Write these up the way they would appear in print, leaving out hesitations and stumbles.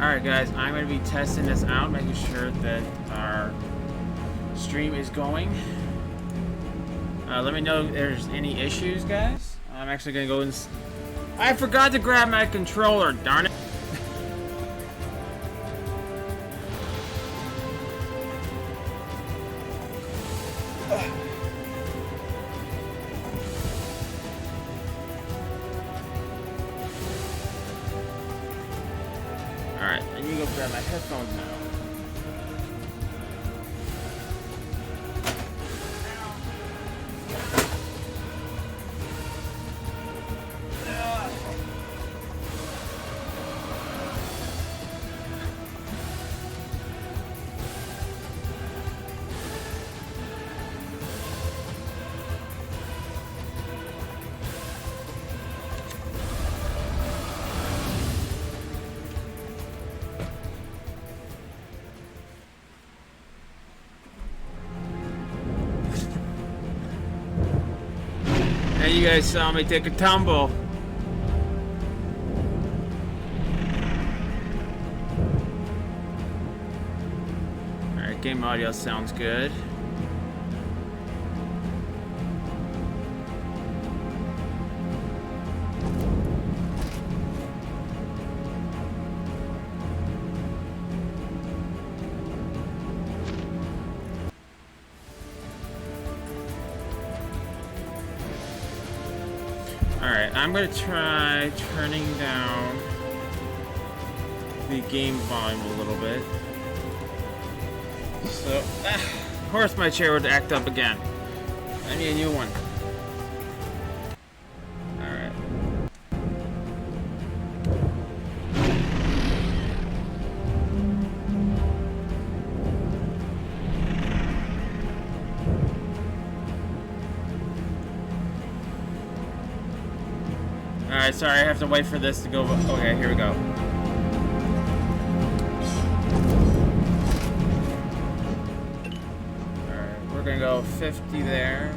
Alright guys, I'm going to be testing this out, making sure that our stream is going. Let me know if there's any issues, guys. I'm actually going to go and... I forgot to grab my controller, darn it! Alright, I need to go grab my headphones now. And you guys saw me take a tumble. Alright, game audio sounds good. Alright, I'm gonna try turning down the game volume a little bit. So, of course my chair would act up again. I need a new one. Alright. Alright, sorry, I have to wait for this to go. Okay, here we go. Alright, we're gonna go 50 there.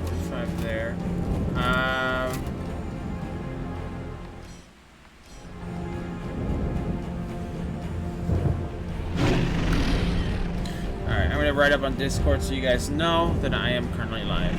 45 there. Alright, I'm gonna write up on Discord so you guys know that I am currently live.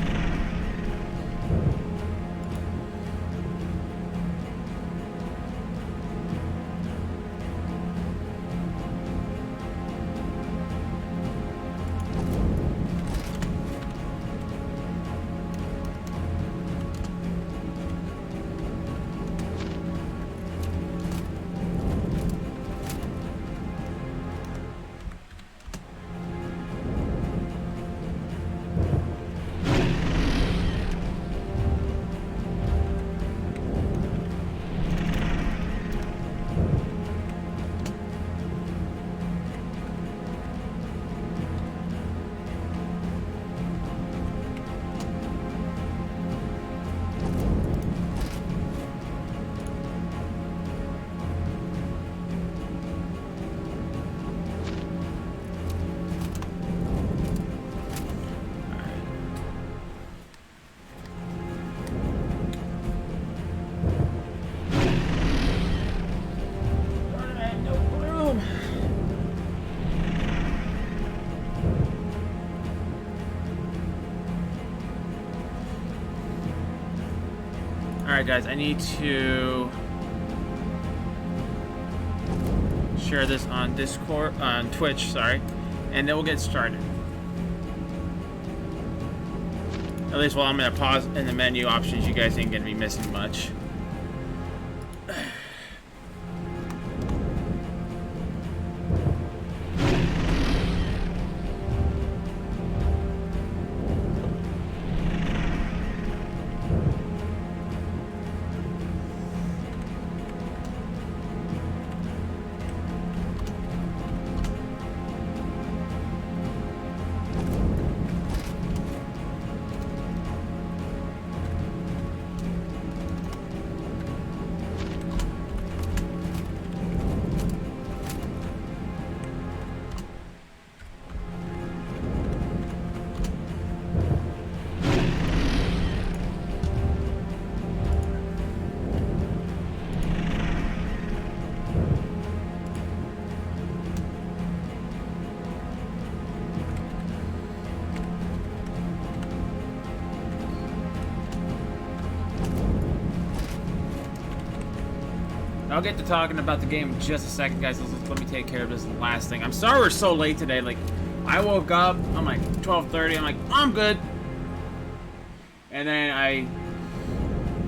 Alright guys, I need to share this on Discord, on Twitch, sorry, and then we'll get started. At least while I'm gonna pause in the menu options, you guys ain't gonna be missing much. I'll get to talking about the game in just a second, guys. Let me take care of this last thing. I'm sorry we're so late today. Like, I woke up, I'm like 12:30. I'm like, I'm good. And then I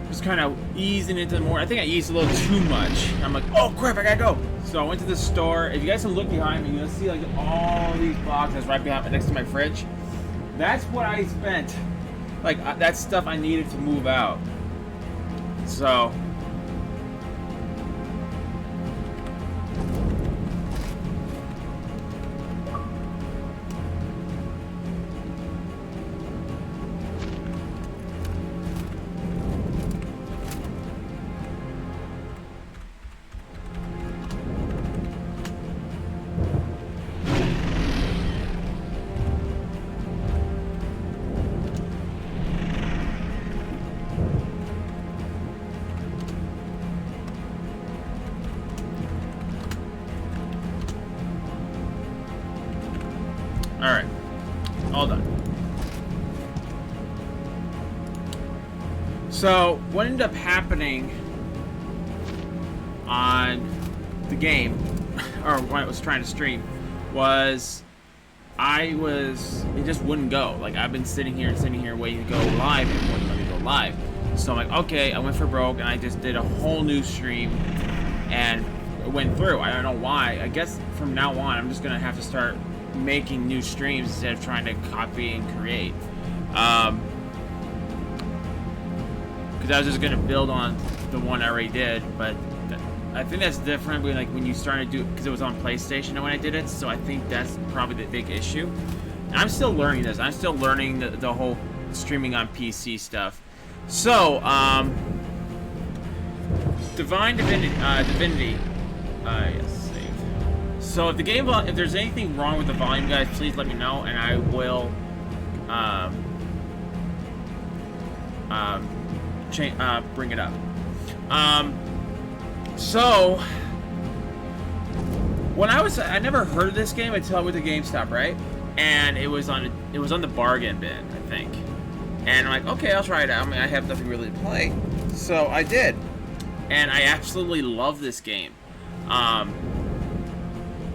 was kind of easing into the morning. I think I eased a little too much. I'm like, oh crap, I gotta go. So I went to the store. If you guys can look behind me, you'll see like all these boxes right behind, next to my fridge. That's what I spent. Like, that's stuff I needed to move out. So. Alright. All done. So, what ended up happening on the game, or when I was trying to stream, was it just wouldn't go. Like, I've been sitting here waiting to go live, and it wouldn't let me go live. So I'm like, okay, I went for broke, and I just did a whole new stream, and it went through. I don't know why. I guess from now on, I'm just gonna have to start making new streams instead of trying to copy and create. Because I was just gonna build on the one I already did, but I think that's different when you started to do, because it was on PlayStation when I did it, so I think that's probably the big issue. And I'm still learning this. I'm still learning the whole streaming on PC stuff. So, Divinity. Yes. So if there's anything wrong with the volume, guys, please let me know, and I will bring it up. So when I never heard of this game until I went to GameStop, right? And it was on the bargain bin, I think. And I'm like, okay, I'll try it out. I mean, I have nothing really to play, so I did, and I absolutely love this game.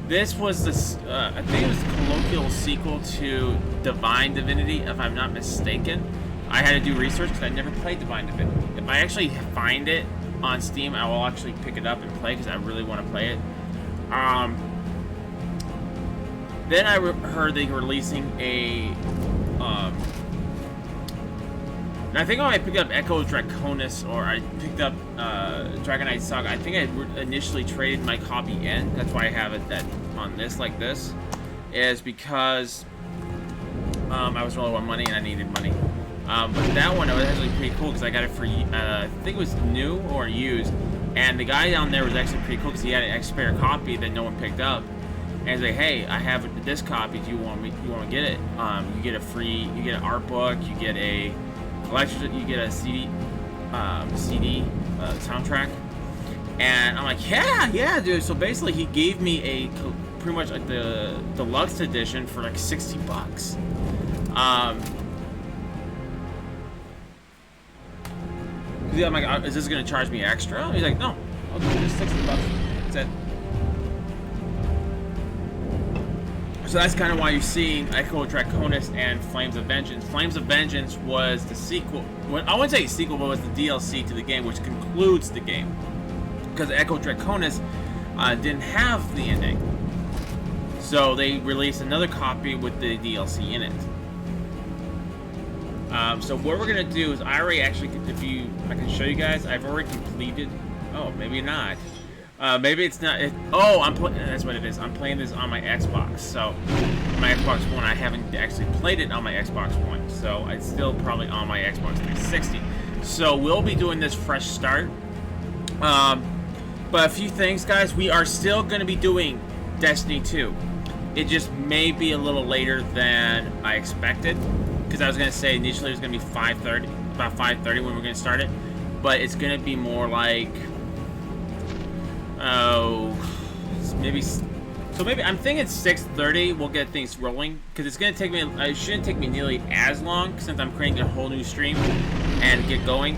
This was I think it was the colloquial sequel to Divine Divinity, if I'm not mistaken. I had to do research because I never played Divine Divinity. If I actually find it on Steam, I will actually pick it up and play because I really want to play it. Then I heard they were releasing a. And I think I picked up Echo Draconis, or I picked up Dragon Knight Saga. I think I initially traded my copy in. That's why I have it on this like this, is because I was rolling on money and I needed money. But that one was actually pretty cool because I got it for I think it was new or used, and the guy down there was actually pretty cool because he had an spare copy that no one picked up. And he's like, "Hey, I have this copy. Do you want to get it? You get you get an art book, you get a collection, you get a CD soundtrack." And I'm like, yeah, dude. So basically, he gave me pretty much like the deluxe edition for like $60. I'm like, is this gonna charge me extra? He's like, no, I'll do this $60. That's it. So that's kind of why you're seeing Echo Draconis and Flames of Vengeance. Flames of Vengeance was the sequel. Well, I wouldn't say sequel, but it was the DLC to the game, which concludes the game. Because Echo Draconis didn't have the ending. So they released another copy with the DLC in it. So what we're going to do is, I already actually, I can show you guys, I've already completed, oh, maybe not. Maybe it's not. That's what it is. I'm playing this on my Xbox. So my Xbox One, I haven't actually played it on my Xbox One. So it's still probably on my Xbox 360. So we'll be doing this fresh start. But a few things, guys. We are still going to be doing Destiny 2. It just may be a little later than I expected. Because I was going to say initially it was going to be about 5:30 when we're going to start it. But it's going to be more like, maybe I'm thinking 6:30 we'll get things rolling, because it's gonna take me, it shouldn't take me nearly as long since I'm creating a whole new stream and get going.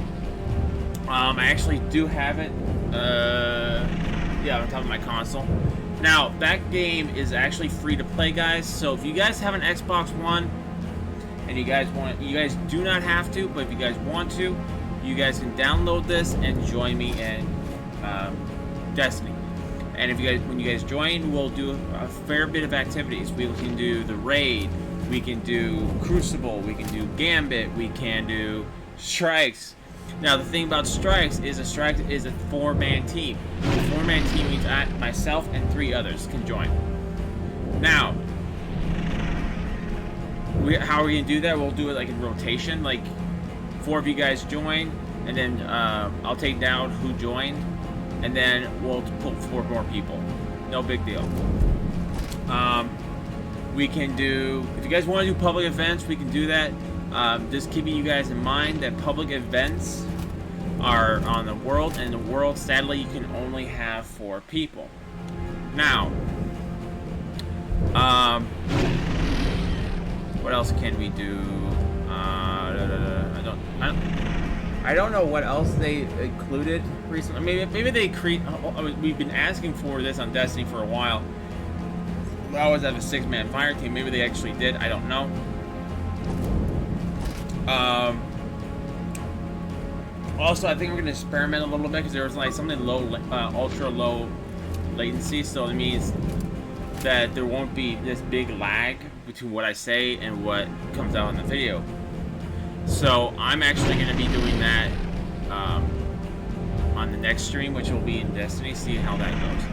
I actually do have it Yeah, on top of my console. Now, that game is actually free to play, guys. So if you guys have an Xbox One and you guys do not have to, but if you guys want to, you guys can download this and join me in Destiny. And if when you guys join, we'll do a fair bit of activities. We can do the raid, we can do Crucible, we can do Gambit, we can do strikes. Now, the thing about strikes is a strike is a 4-man team. A 4-man team means myself and 3 others can join. Now, how are we gonna do that? We'll do it like in rotation, like 4 of you guys join, and then I'll take down who joined, and then we'll put 4 more people. No big deal. We can do, if you guys want to do public events, we can do that. Just keeping you guys in mind that public events are on the world, and the world, sadly, you can only have 4 people. Now, what else can we do? I don't know what else they included recently. Maybe they create. We've been asking for this on Destiny for a while. We always have a 6-man fire team. Maybe they actually did. I don't know. Also, I think we're gonna experiment a little bit because there was like something ultra low latency. So it means that there won't be this big lag between what I say and what comes out in the video. So I'm actually going to be doing that on the next stream, which will be in Destiny. See how that goes.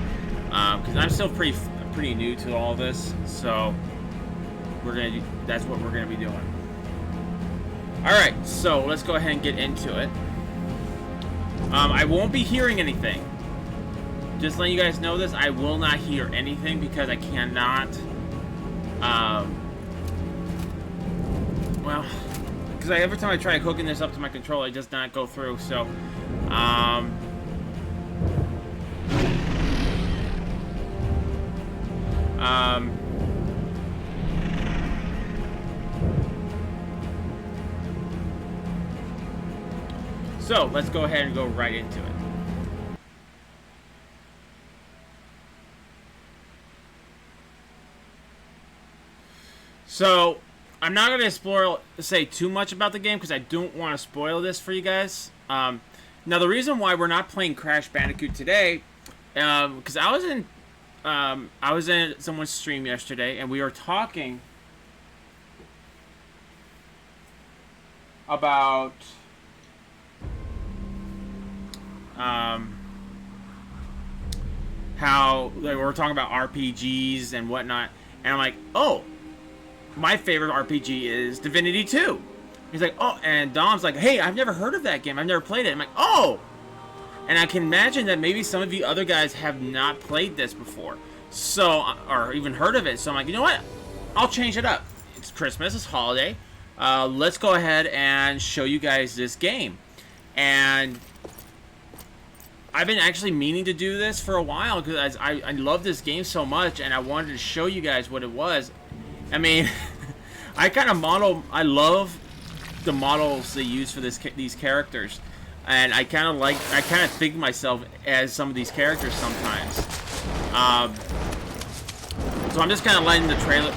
Because I'm still pretty new to all this, so that's what we're gonna be doing. All right, so let's go ahead and get into it. I won't be hearing anything. Just letting you guys know this, I will not hear anything because I cannot. Well, because every time I try hooking this up to my controller, it does not go through. So, so let's go ahead and go right into it. So, I'm not going to say too much about the game because I don't want to spoil this for you guys. Now, the reason why we're not playing Crash Bandicoot today, because I was in someone's stream yesterday, and we were talking about how we were talking about RPGs and whatnot, and I'm like, oh, my favorite RPG is Divinity 2. He's like, oh, and Dom's like, hey, I've never heard of that game. I've never played it. I'm like, oh! And I can imagine that maybe some of you other guys have not played this before. So, or even heard of it. So I'm like, you know what? I'll change it up. It's Christmas, it's holiday. Let's go ahead and show you guys this game. And I've been actually meaning to do this for a while because I love this game so much, and I wanted to show you guys what it was. I mean, I love the models they use for these characters, and I kind of think myself as some of these characters sometimes. So I'm just kind of letting the trailer,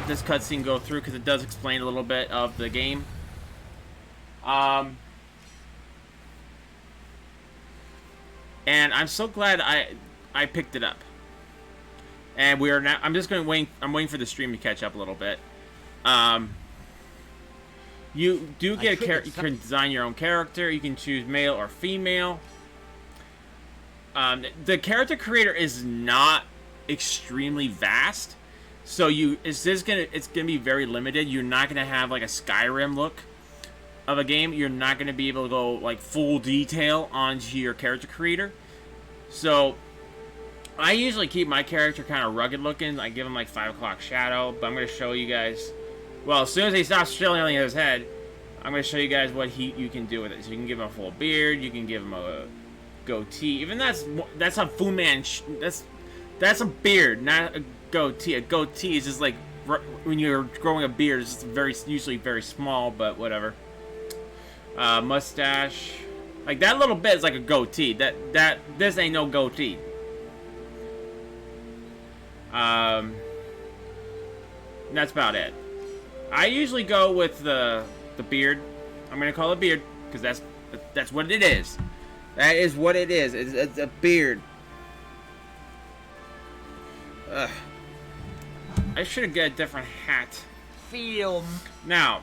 this cutscene go through because it does explain a little bit of the game. And I'm so glad I picked it up. And we are now. I'm just going to wait. I'm waiting for the stream to catch up a little bit. You do get a character. You can design your own character. You can choose male or female. The character creator is not extremely vast, so it's gonna be very limited. You're not gonna have like a Skyrim look of a game. You're not gonna be able to go like full detail onto your character creator. So I usually keep my character kind of rugged looking. I give him like 5 o'clock shadow, but I'm going to show you guys. Well, as soon as he stops chilling his head, I'm going to show you guys what you can do with it. So you can give him a full beard, you can give him a goatee. Even that's a Fu Man. That's a beard, not a goatee. A goatee is just like when you're growing a beard. It's usually very small, but whatever. Mustache. Like, that little bit is like a goatee. This ain't no goatee. That's about it. I usually go with the beard. I'm gonna call it beard because that's what it is. That is what it is. It's a beard. Ugh. I should have got a different hat. Film. Now,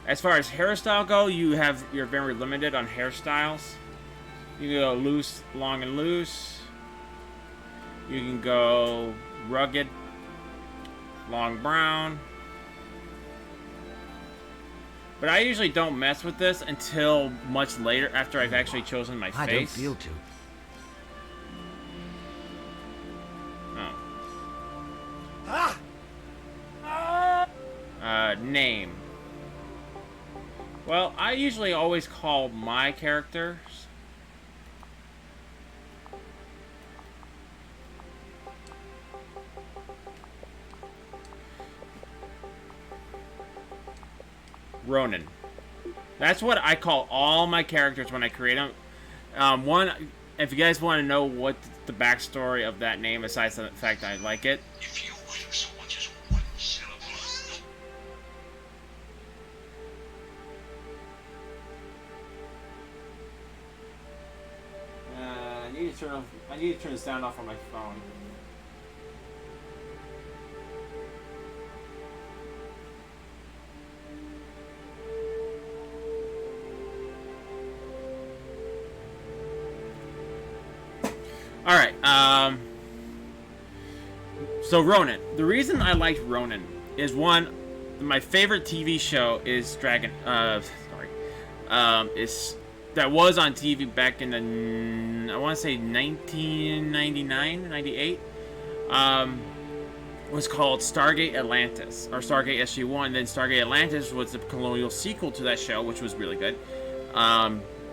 as far as hairstyle go, you're very limited on hairstyles. You can go loose, long and loose. You can go rugged, long brown. But I usually don't mess with this until much later, after I've actually chosen my face. I don't feel to. Name. Well, I usually always call my characters Ronin. That's what I call all my characters when I create them. If you guys want to know what the backstory of that name, aside from the fact that I like it. If you utter so much as one syllable. I need to turn the sound off on my phone. Alright, so Ronin. The reason I liked Ronin is, one, my favorite TV show is that was on TV back in the, I want to say 1999, 98, was called Stargate Atlantis, or Stargate SG-1. Then Stargate Atlantis was the colonial sequel to that show, which was really good.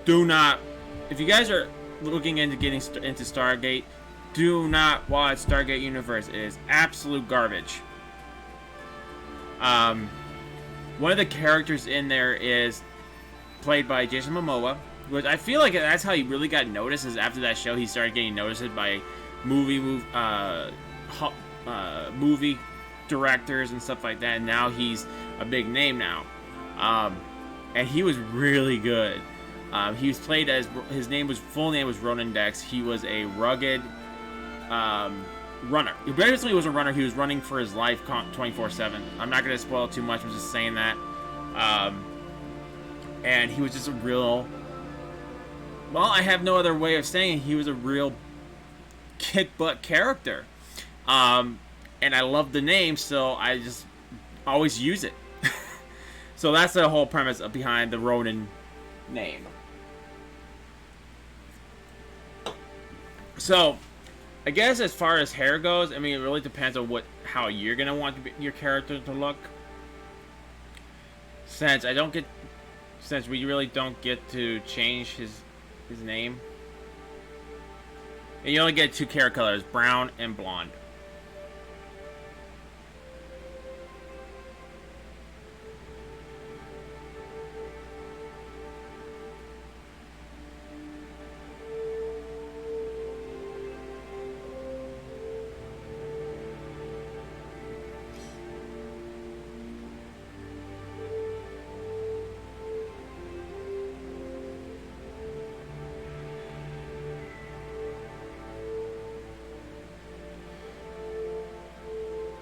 If you guys are looking into getting into Stargate, do not watch Stargate Universe. It is absolute garbage. One of the characters in there is played by Jason Momoa, which I feel like that's how he really got noticed. Is after that show he started getting noticed by movie directors and stuff like that, and now he's a big name now. And he was really good. He was played as, full name was Ronan Dex. He was a rugged runner. He basically was a runner. He was running for his life 24/7. I'm not going to spoil too much. I'm just saying that. And he was just a real... Well, I have no other way of saying it. He was a real kick-butt character. And I love the name, so I just always use it. So that's the whole premise behind the Ronin name. So, I guess as far as hair goes, I mean, it really depends on how you're gonna want your character to look. Since we really don't get to change his name, and you only get two hair colors, brown and blonde.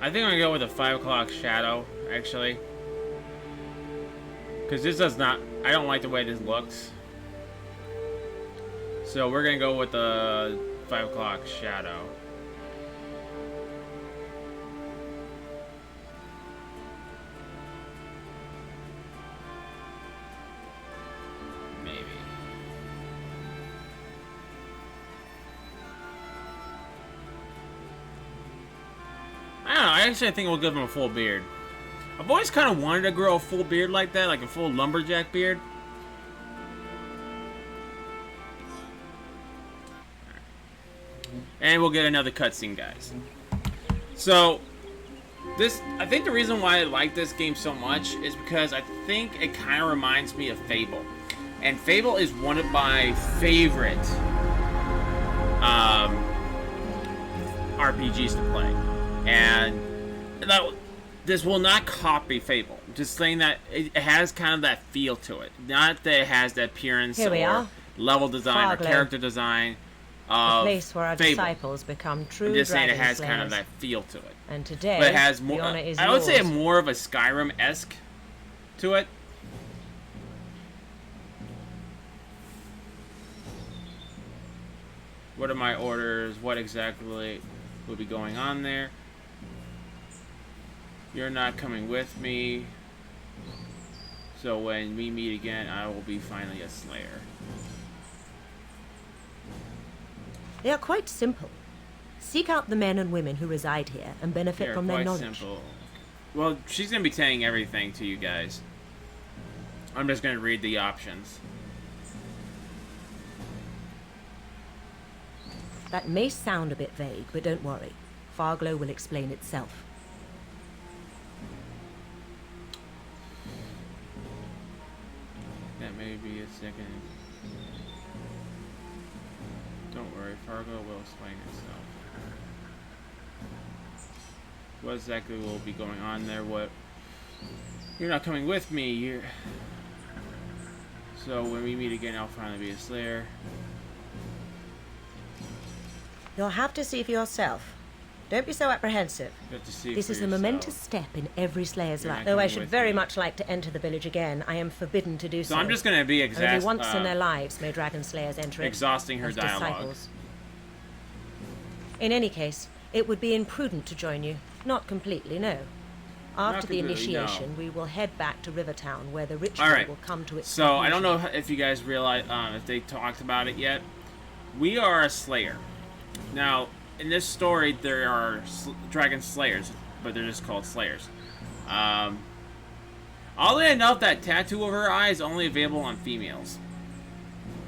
I think I'm gonna go with a 5 o'clock shadow, actually. Because this does not... I don't like the way this looks. So we're gonna go with the 5 o'clock shadow. Maybe. I don't know, I actually think we'll give him a full beard. I've always kind of wanted to grow a full beard like that, like a full lumberjack beard. And we'll get another cutscene, guys. So, I think the reason why I like this game so much is because I think it kind of reminds me of Fable. And Fable is one of my favorite RPGs to play. And this will not copy Fable. I'm just saying that it has kind of that feel to it. Not that it has the appearance or level design or character design of the place where our Fable. disciples become true I'm just saying it has slayers. kind of that feel to it. And today, but it has more. the honor is I would say yours. more of a Skyrim-esque to it. What are my orders? What exactly will be going on there? You're not coming with me. So when we meet again, I will be finally a slayer. They are quite simple. Seek out the men and women who reside here and benefit They're from their quite knowledge. simple. Well, she's going to be saying everything to you guys. I'm just going to read the options. That may sound a bit vague, but don't worry. Farglow will explain itself. That may be a second. Don't worry, Fargo will explain itself. What exactly will be going on there? What? You're not coming with me. You're. So when we meet again, I'll finally be a slayer. You'll have to see for yourself. Don't be so apprehensive. You have to see This for is a yourself. momentous step in every slayer's You're life. not Though I coming should with very me. much like to enter the village again, I am forbidden to do so. So I'm just going to be Only once in their lives may dragon slayers enter it. exhausting her as dialogue. disciples. In any case, it would be imprudent to join you. Not completely, no. After the completely, no. initiation, we will head back to Rivertown, where the ritual All right. will come to its So I don't conclusion. know if you guys realize if they talked about it yet. We are a slayer. Now, in this story, there are dragon slayers, but they're just called slayers. Oddly enough, that tattoo over her eye is only available on females,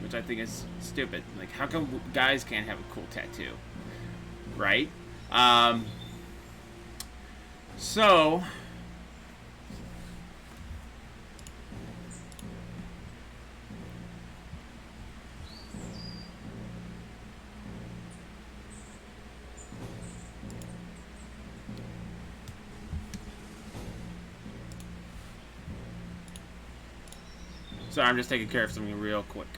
which I think is stupid. Like, how come guys can't have a cool tattoo, right? So. So I'm just taking care of something real quick.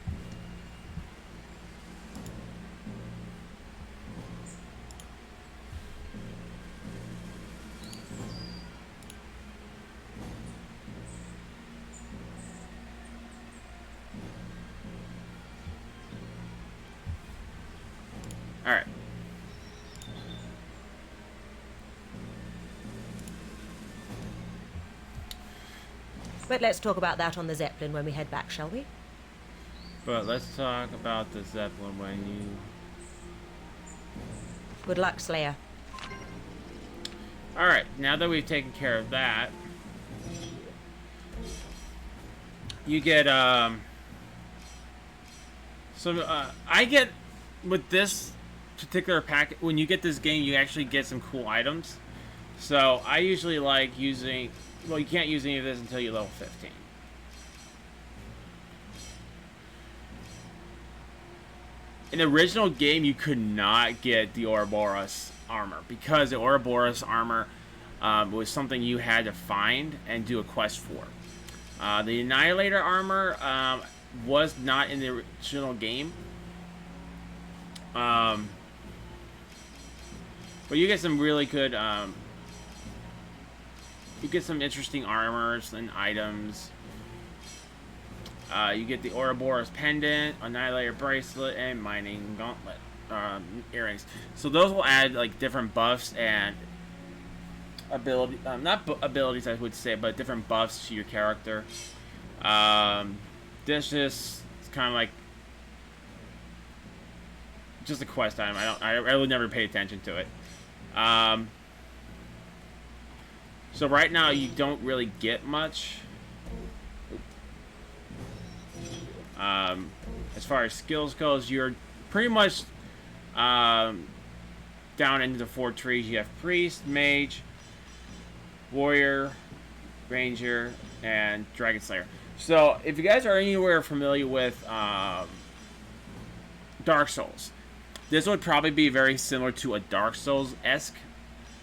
All right. But let's talk about that on the Zeppelin when we head back, shall we? But let's talk about the Zeppelin when you... Good luck, Slayer. Alright, now that we've taken care of that, you get, I get, with this particular pack, when you get this game, you actually get some cool items. So, I usually like using... Well, you can't use any of this until you're level 15. In the original game, you could not get the Ouroboros armor because the Ouroboros armor was something you had to find and do a quest for. The Annihilator armor was not in the original game. But you get some really good... you get some interesting armors and items. You get the Ouroboros pendant, Annihilator bracelet, and mining gauntlet earrings. So those will add like different buffs and ability, not abilities I would say, but different buffs to your character. This just it's kind of like just a quest item. I would never pay attention to it. So right now you don't really get much. As far as skills goes, you're pretty much down into the 4 trees. You have Priest, Mage, Warrior, Ranger, and Dragon Slayer. So, if you guys are anywhere familiar with Dark Souls, this would probably be very similar to a Dark Souls-esque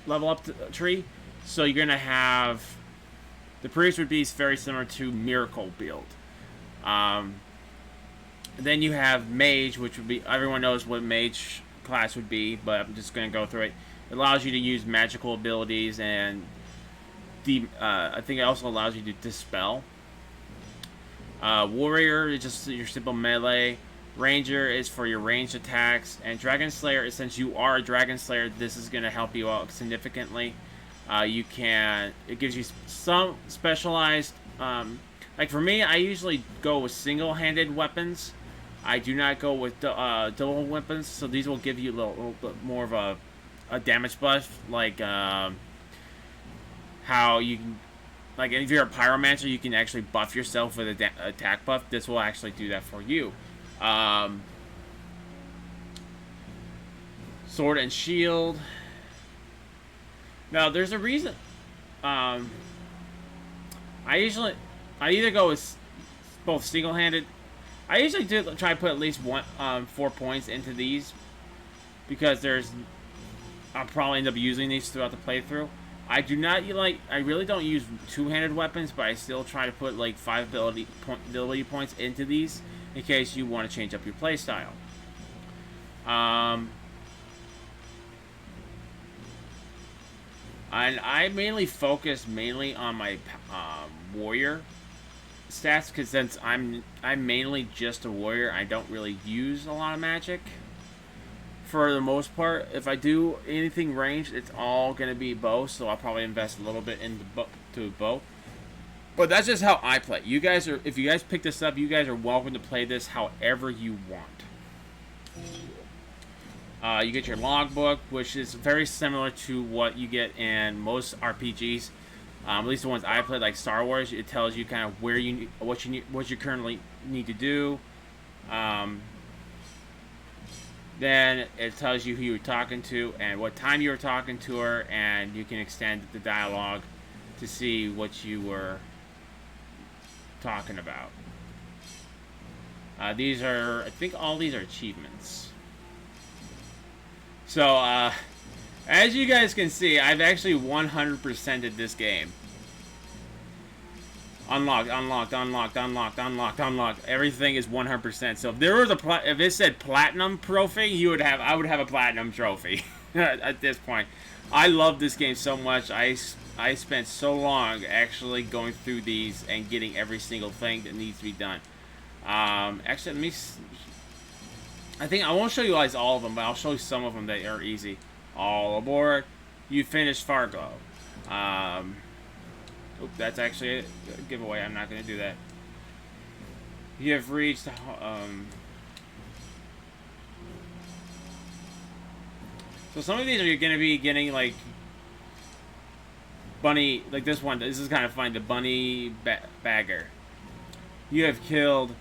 level up tree. So, you're going to have... The priest would be very similar to Miracle build. Then you have Mage, which would be... Everyone knows what Mage class would be, but I'm just going to go through it. It allows you to use magical abilities, and I think it also allows you to dispel. Warrior is just your simple melee. Ranger is for your ranged attacks. And Dragon Slayer is, since you are a Dragon Slayer, this is going to help you out significantly. It gives you some specialized, like for me, I usually go with single-handed weapons. I do not go with double weapons, so these will give you a little bit more of a damage buff, like how you can, like if you're a pyromancer, you can actually buff yourself with an attack buff. This will actually do that for you. Sword and shield. Now, there's a reason. I either go with both single-handed. I usually do try to put at least 4 points into these, because I'll probably end up using these throughout the playthrough. I really don't use two-handed weapons, but I still try to put like 5 ability points into these in case you want to change up your playstyle. And I mainly focus on my warrior stats, because since I'm mainly just a warrior, I don't really use a lot of magic. For the most part, if I do anything ranged, it's all gonna be bow, so I'll probably invest a little bit into bow. But that's just how I play. You guys if you guys pick this up, you guys are welcome to play this however you want. You get your logbook, which is very similar to what you get in most RPGs. At least the ones I played, like Star Wars. It tells you kind of what you currently need to do. Then it tells you who you were talking to and what time you were talking to her, and you can extend the dialogue to see what you were talking about. I think all these are achievements. So, as you guys can see, I've actually 100%ed this game. Unlocked. Everything is 100%. So if there was if it said platinum trophy, I would have a platinum trophy at this point. I love this game so much. I spent so long actually going through these and getting every single thing that needs to be done. Actually, I think I won't show you guys all of them, but I'll show you some of them that are easy. All aboard. You finished Fargo. Oop, that's actually a giveaway. I'm not going to do that. You have reached... So some of these are going to be getting, like... Bunny... Like this one. This is kind of fun. The bunny bagger. You have killed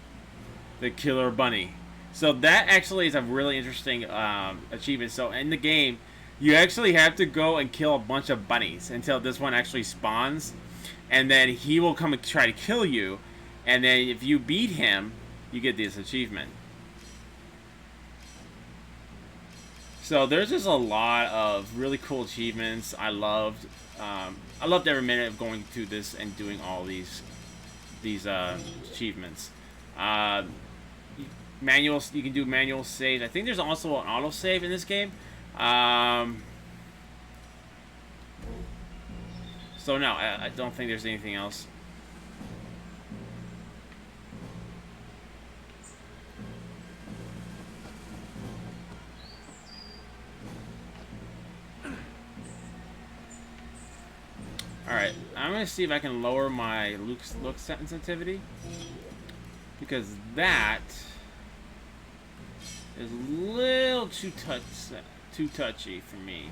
the killer bunny. So that actually is a really interesting achievement. So in the game, you actually have to go and kill a bunch of bunnies until this one actually spawns. And then he will come and try to kill you. And then if you beat him, you get this achievement. So there's just a lot of really cool achievements. I loved every minute of going through this and doing all these achievements. Manuals, you can do manual saves. I think there's also an auto save in this game. So no, I don't think there's anything else. Alright, I'm going to see if I can lower my look sensitivity. Because that is a little too touchy for me.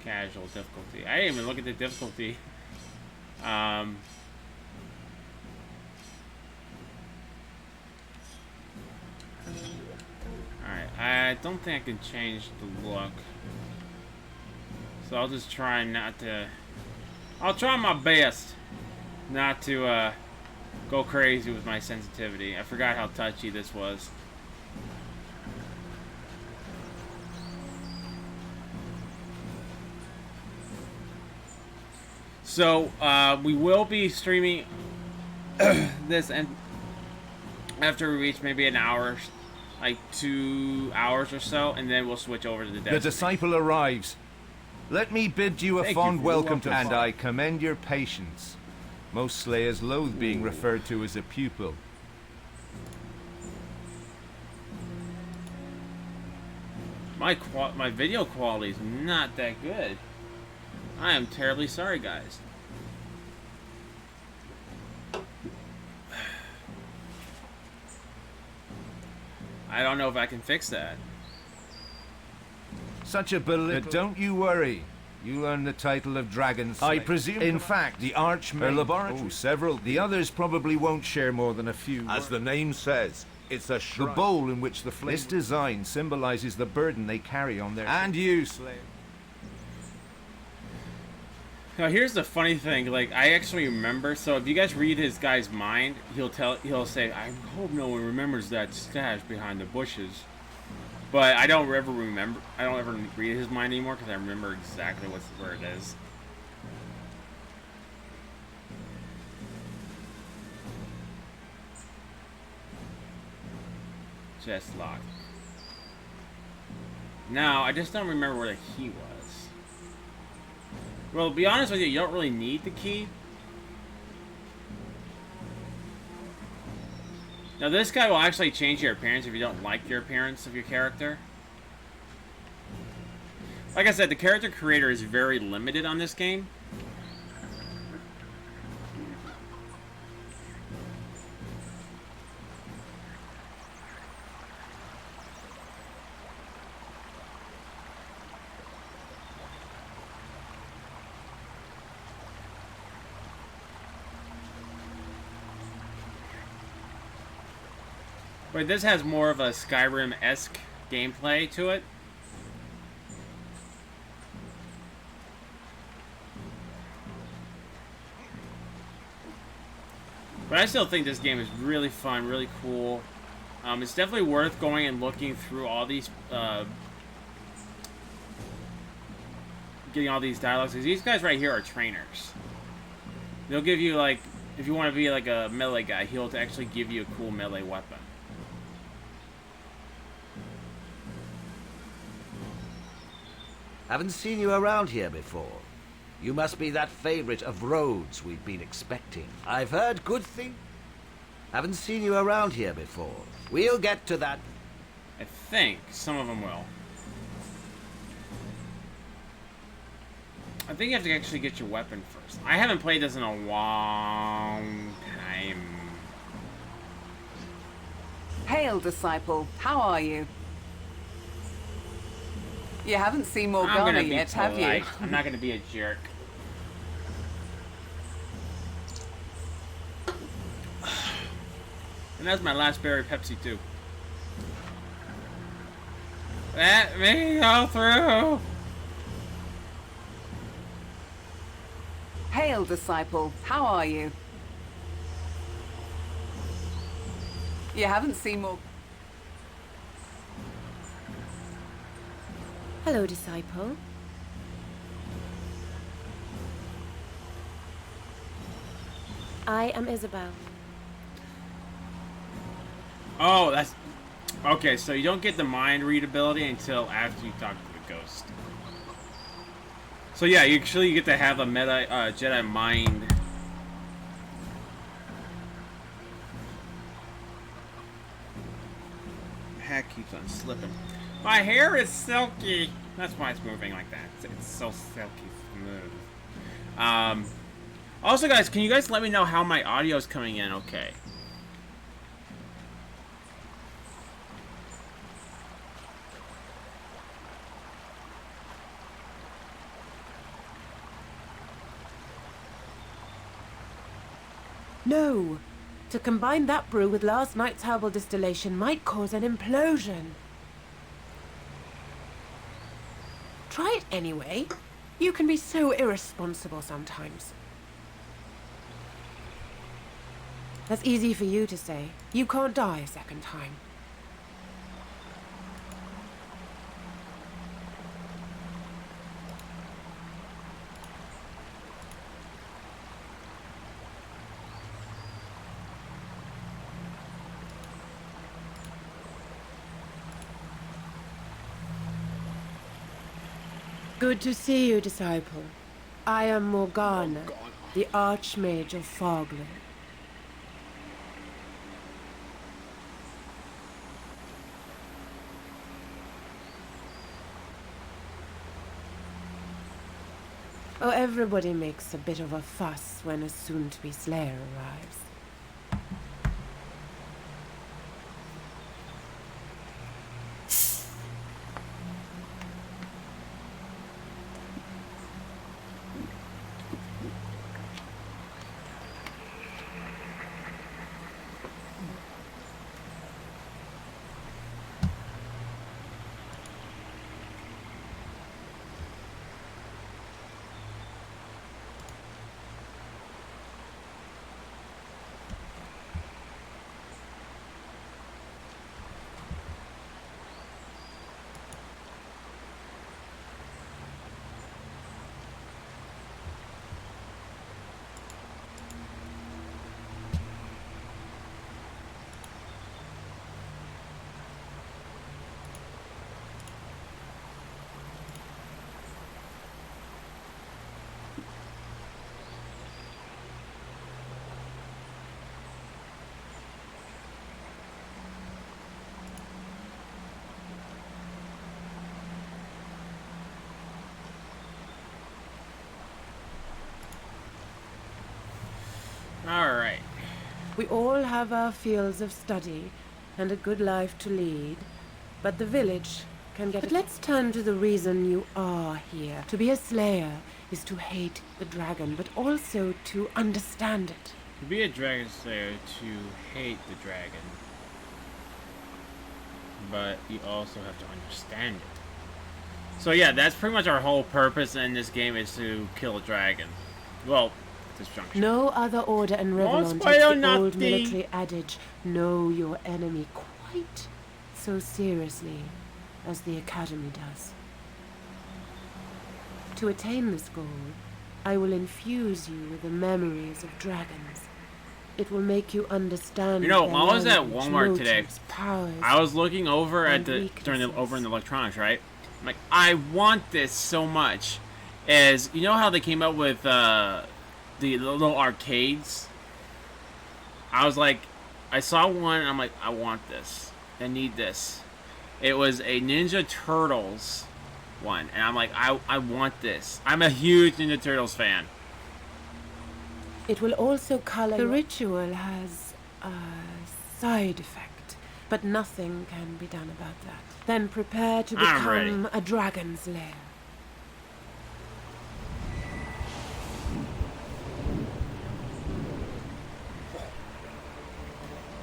Casual difficulty. I didn't even look at the difficulty. I don't think I can change the look. So I'll just try not to... I'll try my best not to go crazy with my sensitivity. I forgot how touchy this was. So, we will be streaming this and after we reach maybe an hour, like 2 hours or so, and then we'll switch over to the The disciple arrives. Let me bid you a Thank fond you. welcome to, Welcome. and I commend your patience. Most slayers loathe being referred to as a pupil. My video quality is not that good. I am terribly sorry, guys. I don't know if I can fix that. Such a belittle. Don't you worry. You'll earn the title of Dragon Slayer. I presume. In fact, the Archmage. Laboratory. Oh, several. The others probably won't share more than a few. As the name says, it's a shrine. The bowl in which the flame. This design symbolizes the burden they carry on their. And you, Slayer. Now here's the funny thing, like I actually remember, so if you guys read his guy's mind, he'll say, I hope no one remembers that stash behind the bushes. But I don't ever read his mind anymore because I remember exactly where it is. Chest locked. Now, I just don't remember where the key was. Well, to be honest with you, you don't really need the key. Now, this guy will actually change your appearance if you don't like your appearance of your character. Like I said, the character creator is very limited on this game. But this has more of a Skyrim-esque gameplay to it. But I still think this game is really fun, really cool. It's definitely worth going and looking through all these, getting all these dialogues. Because these guys right here are trainers. They'll give you, like, if you want to be like a melee guy, he'll actually give you a cool melee weapon. Haven't seen you around here before. You must be that favorite of Rhodes we've been expecting. I've heard good things. Haven't seen you around here before. We'll get to that. I think some of them will. I think you have to actually get your weapon first. I haven't played this in a long time. Hail, disciple. How are you? You haven't seen Morgana yet, have you? I'm not gonna be a jerk. And that's my last berry Pepsi too. Let me go through. Hail, disciple. How are you? You haven't seen more. Hello, disciple. I am Isabel. Oh, that's... Okay, so you don't get the mind read ability until after you talk to the ghost. So yeah, you get to have a meta Jedi mind. Hat keeps on slipping. My hair is silky. That's why it's moving like that. It's so silky smooth. Also, guys, can you guys let me know how my audio is coming in? Okay. No. To combine that brew with last night's herbal distillation might cause an implosion. Try it anyway. You can be so irresponsible sometimes. That's easy for you to say. You can't die a second time. Good to see you, disciple. I am Morgana, the Archmage of Fogland. Oh, everybody makes a bit of a fuss when a soon-to-be slayer arrives. Alright. We all have our fields of study and a good life to lead, but the village can get... But let's turn to the reason you are here. To be a slayer is to hate the dragon, but also to understand it. To be a dragon slayer, to hate the dragon. But you also have to understand it. So yeah, that's pretty much our whole purpose in this game, is to kill a dragon. Well, at this junction. No other order in Revlon takes the old military adage, know your enemy, quite so seriously as the Academy does. To attain this goal, I will infuse you with the memories of dragons. It will make you understand. You know, while I was at language, Walmart today, motives, powers, I was looking over at the weaknesses. over in the electronics, right? I'm like, I want this so much. As you know how they came up with the little arcades? I was like, I saw one and I'm like, I want this. I need this. It was a Ninja Turtles one, and I'm like, I want this. I'm a huge Ninja Turtles fan. It will also color. The ritual has a side effect, but nothing can be done about that. Then prepare to become a dragon's lair.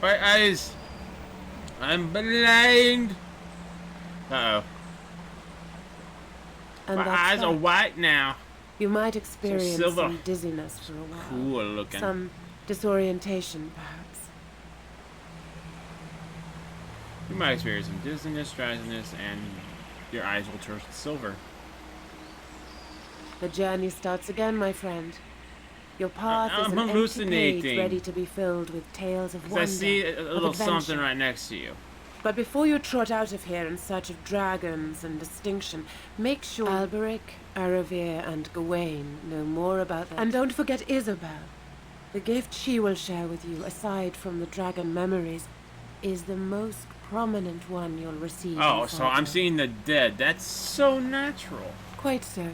My eyes. I'm blind. Uh-oh. And My that's eyes are white now. You might experience silver. some dizziness for a while. Cool looking. Some disorientation, perhaps. You might experience some dizziness, drowsiness, and your eyes will turn silver. The journey starts again, my friend. Your path is I'm an hallucinating. empty page ready to be filled with tales of wonder. I see a little of something adventure. right next to you. But before you trot out of here in search of dragons and distinction, make sure Alberic, Aravir, and Gawain know more about that. And don't forget Isabel. The gift she will share with you, aside from the dragon memories, is the most prominent one you'll receive. Oh, so I'm seeing the dead. That's so natural. Quite so.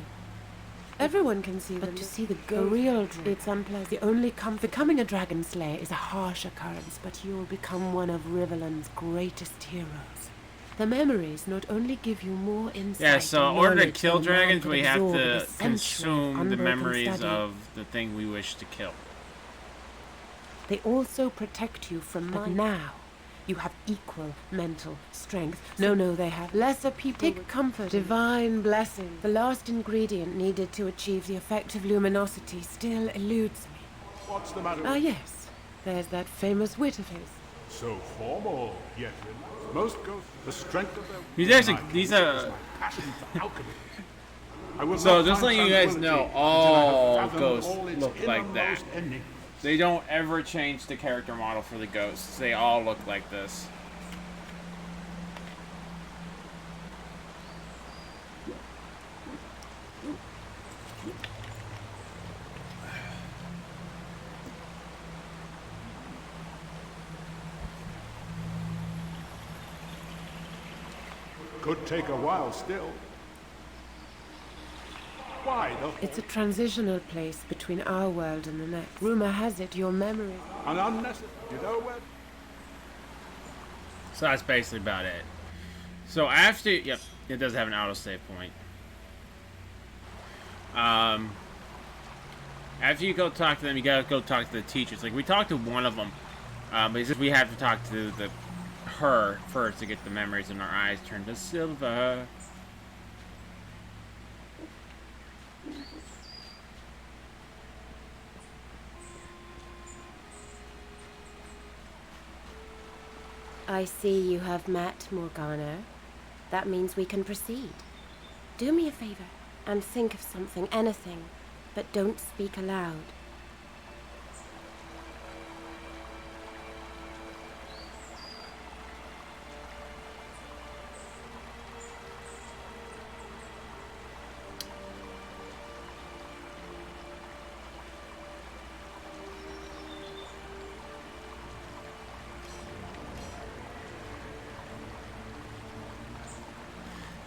Everyone can see them. But to see the real dragon, it's unpleasant. The only becoming a dragon slayer is a harsh occurrence, but you'll become one of Rivellon's greatest heroes. The memories not only give you more insight. Yeah, so in order to knowledge kill than dragons, man we could have absorb in to a century of consume the unbroken memories study. of the thing we wish to kill. They also protect you from mine. Now, You have equal mental strength. No, they have. Lesser people take comfort. Divine blessing. The last ingredient needed to achieve the effect of luminosity still eludes me. What's the matter? Ah, yes. There's that famous wit of his. So formal, yet most ghosts, the strength of their... He's a... passion for alchemy. I will So not just find letting you guys know, tranquility all until I have fathomed ghosts all its look like that. innermost enigmas. They don't ever change the character model for the ghosts. They all look like this. Could take a while still. Why the... It's a transitional place between our world and the next. Rumor has it your memory... An unnecessary... You know where... So that's basically about it. So after... Yep, it does have an autosave point. After you go talk to them, you gotta go talk to the teachers. Like, we talked to one of them. But it's just we have to talk to her first to get the memories in our eyes turned to silver. I see you have met Morgana. That means we can proceed. Do me a favor and think of something, anything, but don't speak aloud.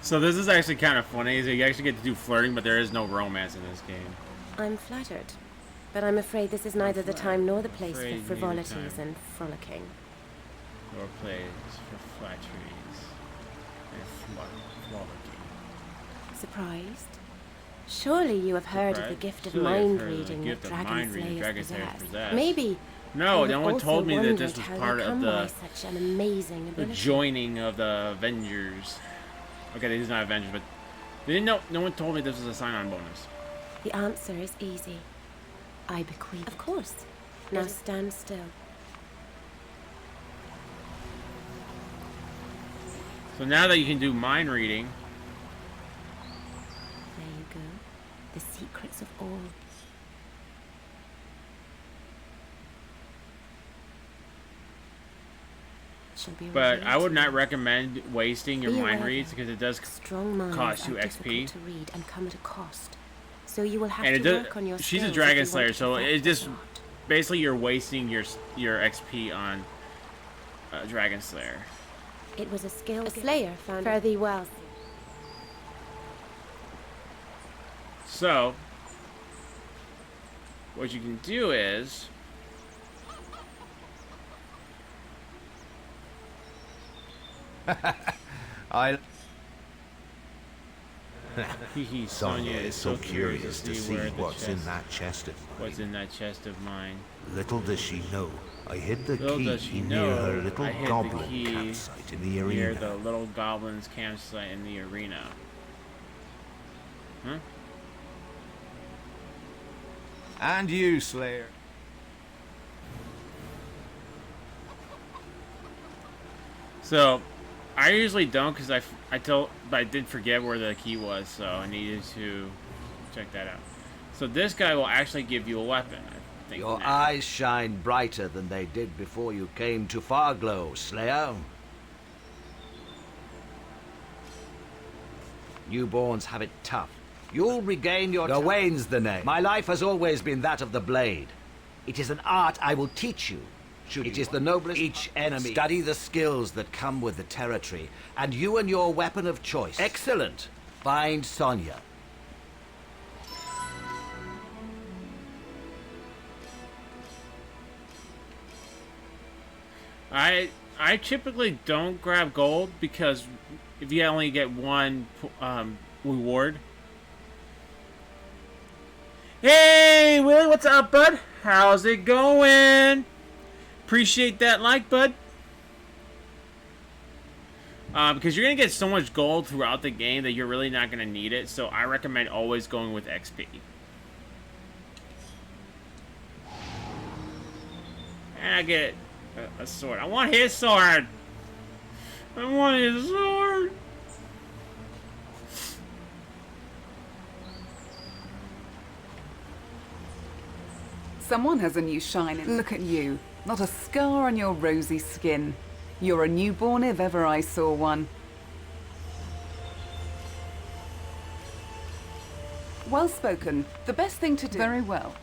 So this is actually kind of funny. So you actually get to do flirting, but there is no romance in this game. I'm flattered, but I'm afraid this is neither the time nor the place for frivolities and frolicking. Nor place for flatteries and frolicking. Surprised? Surely you have heard of the gift of mind reading that dragon slayers possess. Maybe. No, you no have one also told me that wondered this was how part they of come the by such an amazing the ability. joining of the Avengers. Okay, these are not Avengers, but they didn't know. No one told me this was a sign-on bonus. The answer is easy. I bequeath. Of course. Now stand still. So now that you can do mind reading, There you go. The secrets of all. Shall be but I would revealed. not recommend wasting your Be mind aware reads that because it does Strong minds cost are you difficult XP. to read and come at a cost. So you will have And it to does. work on your She's a skills dragon if you slayer, want to so perfect it just the art. basically you're wasting your XP on dragon slayer. It was a skill a slayer found. Fare thee well. So what you can do is Sonia is so curious to see what's in that chest of mine. What's in that chest of mine? Little does she know, I hid the Little does she key near know, her little I hid the goblin key campsite in the near arena. the little goblin's campsite in the arena. Huh? And you, Slayer. So, I usually don't because but I did forget where the key was, so I needed to check that out. So this guy will actually give you a weapon, I think. Your now. eyes shine brighter than they did before you came to Farglow, Slayer. Newborns have it tough. You'll regain your... Gawain's the name. My life has always been that of the blade. It is an art I will teach you. It is the noblest... Each enemy. Study the skills that come with the territory, and you and your weapon of choice. Excellent. Find Sonia. I typically don't grab gold because if you only get one reward. Hey, Willie, what's up, bud? How's it going? Appreciate that like, bud. Because you're going to get so much gold throughout the game that you're really not going to need it. So I recommend always going with XP. And I get a sword. I want his sword! I want his sword! Someone has a new shine in. Look at you. Not a scar on your rosy skin. You're a newborn if ever I saw one. Well spoken. The best thing to do. Very well.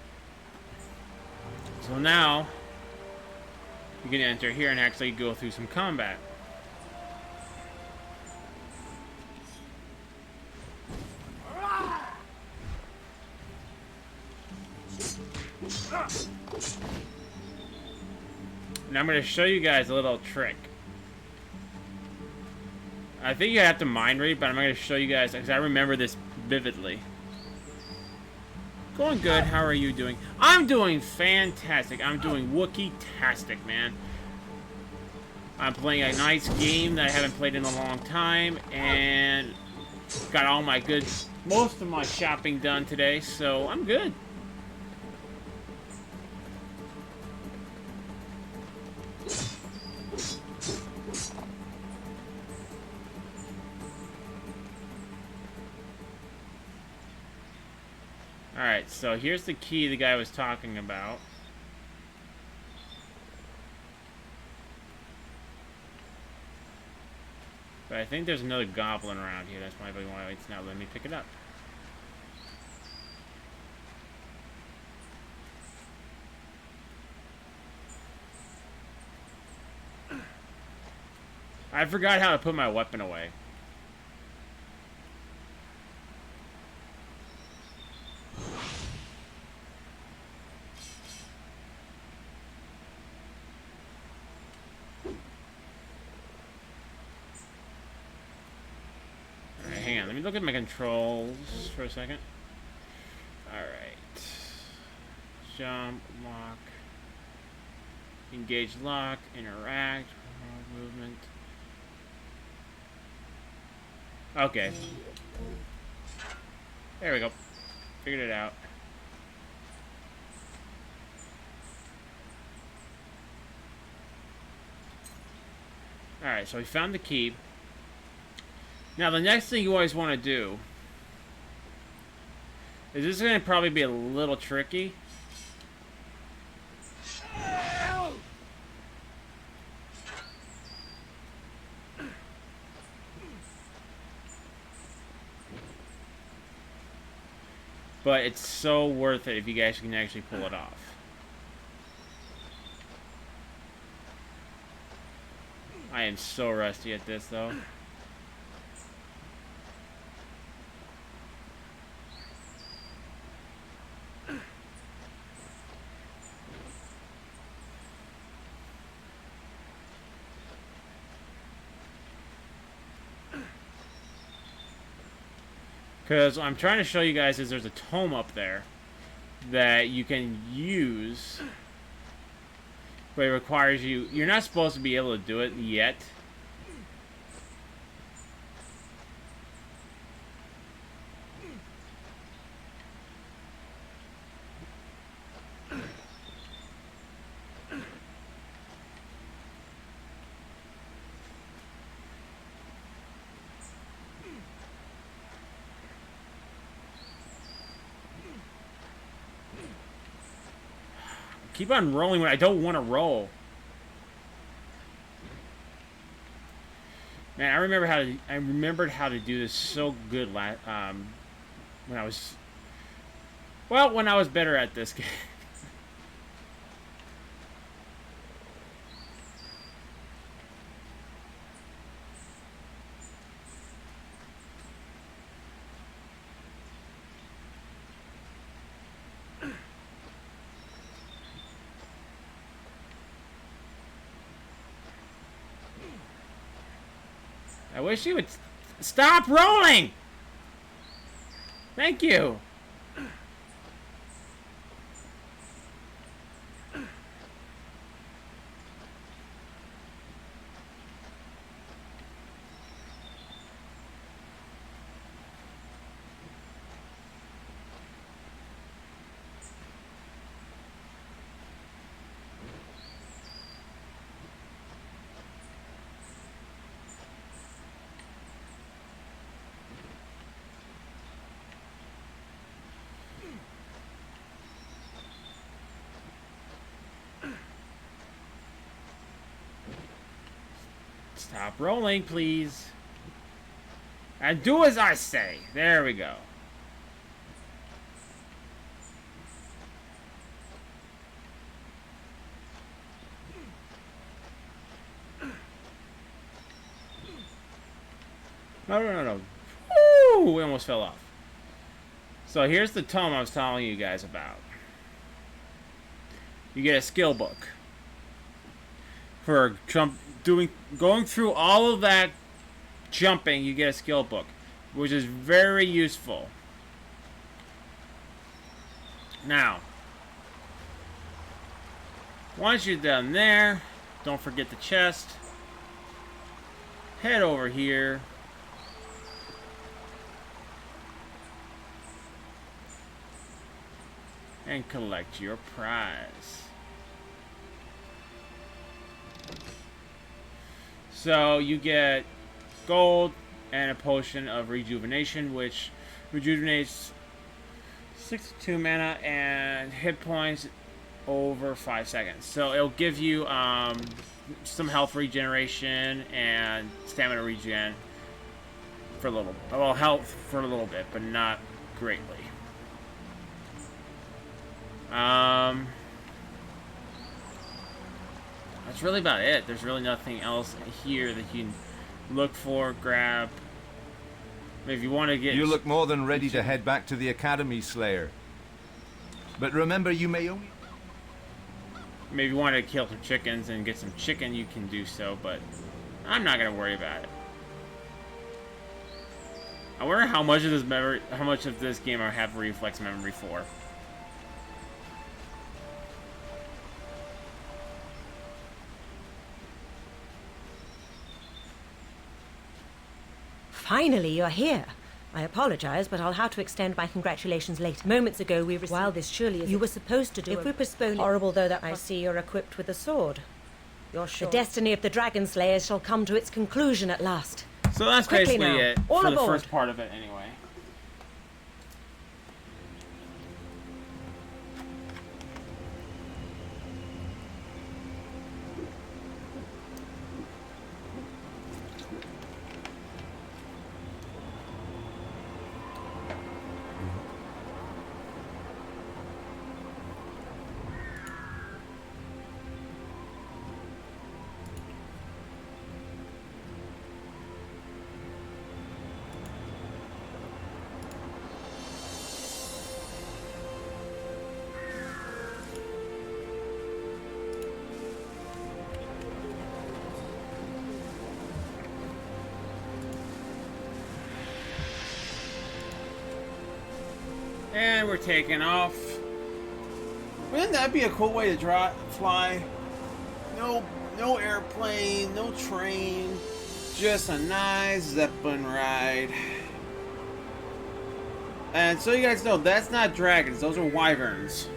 So now, you can enter here and actually go through some combat. And I'm going to show you guys a little trick. I think you have to mind read, but I'm going to show you guys because I remember this vividly. Going good. How are you doing? I'm doing fantastic. I'm doing Wookiee-tastic, man. I'm playing a nice game that I haven't played in a long time, and got all my most of my shopping done today, so I'm good. Alright, so here's the key the guy was talking about. But I think there's another goblin around here. That's probably why it's not letting me pick it up. I forgot how to put my weapon away. Hang on, let me look at my controls for a second. Alright. Jump, lock, engage lock, interact, movement. Okay. There we go. Figured it out. Alright, so we found the key. Now, the next thing you always want to do is this is going to probably be a little tricky. But it's so worth it if you guys can actually pull it off. I am so rusty at this, though. Because what I'm trying to show you guys is there's a tome up there that you can use, but it requires you... You're not supposed to be able to do it yet. Keep on rolling when I don't want to roll. Man, I remembered how to do this so good when I was better at this game. I wish you would stop rolling! Thank you! Stop rolling, please. And do as I say. There we go. No. Woo! We almost fell off. So here's the tome I was telling you guys about. You get a skill book. For going through all of that jumping, you get a skill book, which is very useful. Now, once you're done there, don't forget the chest. Head over here. And collect your prize. So you get gold and a potion of rejuvenation, which rejuvenates 62 mana and hit points over 5 seconds. So it'll give you some health regeneration and stamina regen for a little, well, health for a little bit, but not greatly. That's really about it. There's really nothing else here that you can look for, grab. If you want to get... You look more than ready to head back to the Academy, Slayer. But remember, you may only... Maybe you want to kill some chickens and get some chicken, you can do so, but I'm not going to worry about it. I wonder how much of this game I have reflex memory for. Finally, you're here. I apologize, but I'll have to extend my congratulations later. Moments ago, we received... While this surely is... You were supposed to do... If we postpone it... Horrible though that I see you're equipped with a sword. You're sure... The destiny of the Dragon Slayers shall come to its conclusion at last. So that's Quickly basically now. it All for aboard. the first part of it, anyway. And we're taking off. Wouldn't that be a cool way to fly? No airplane, no train, just a nice Zeppelin ride. And so you guys know, that's not dragons, those are wyverns.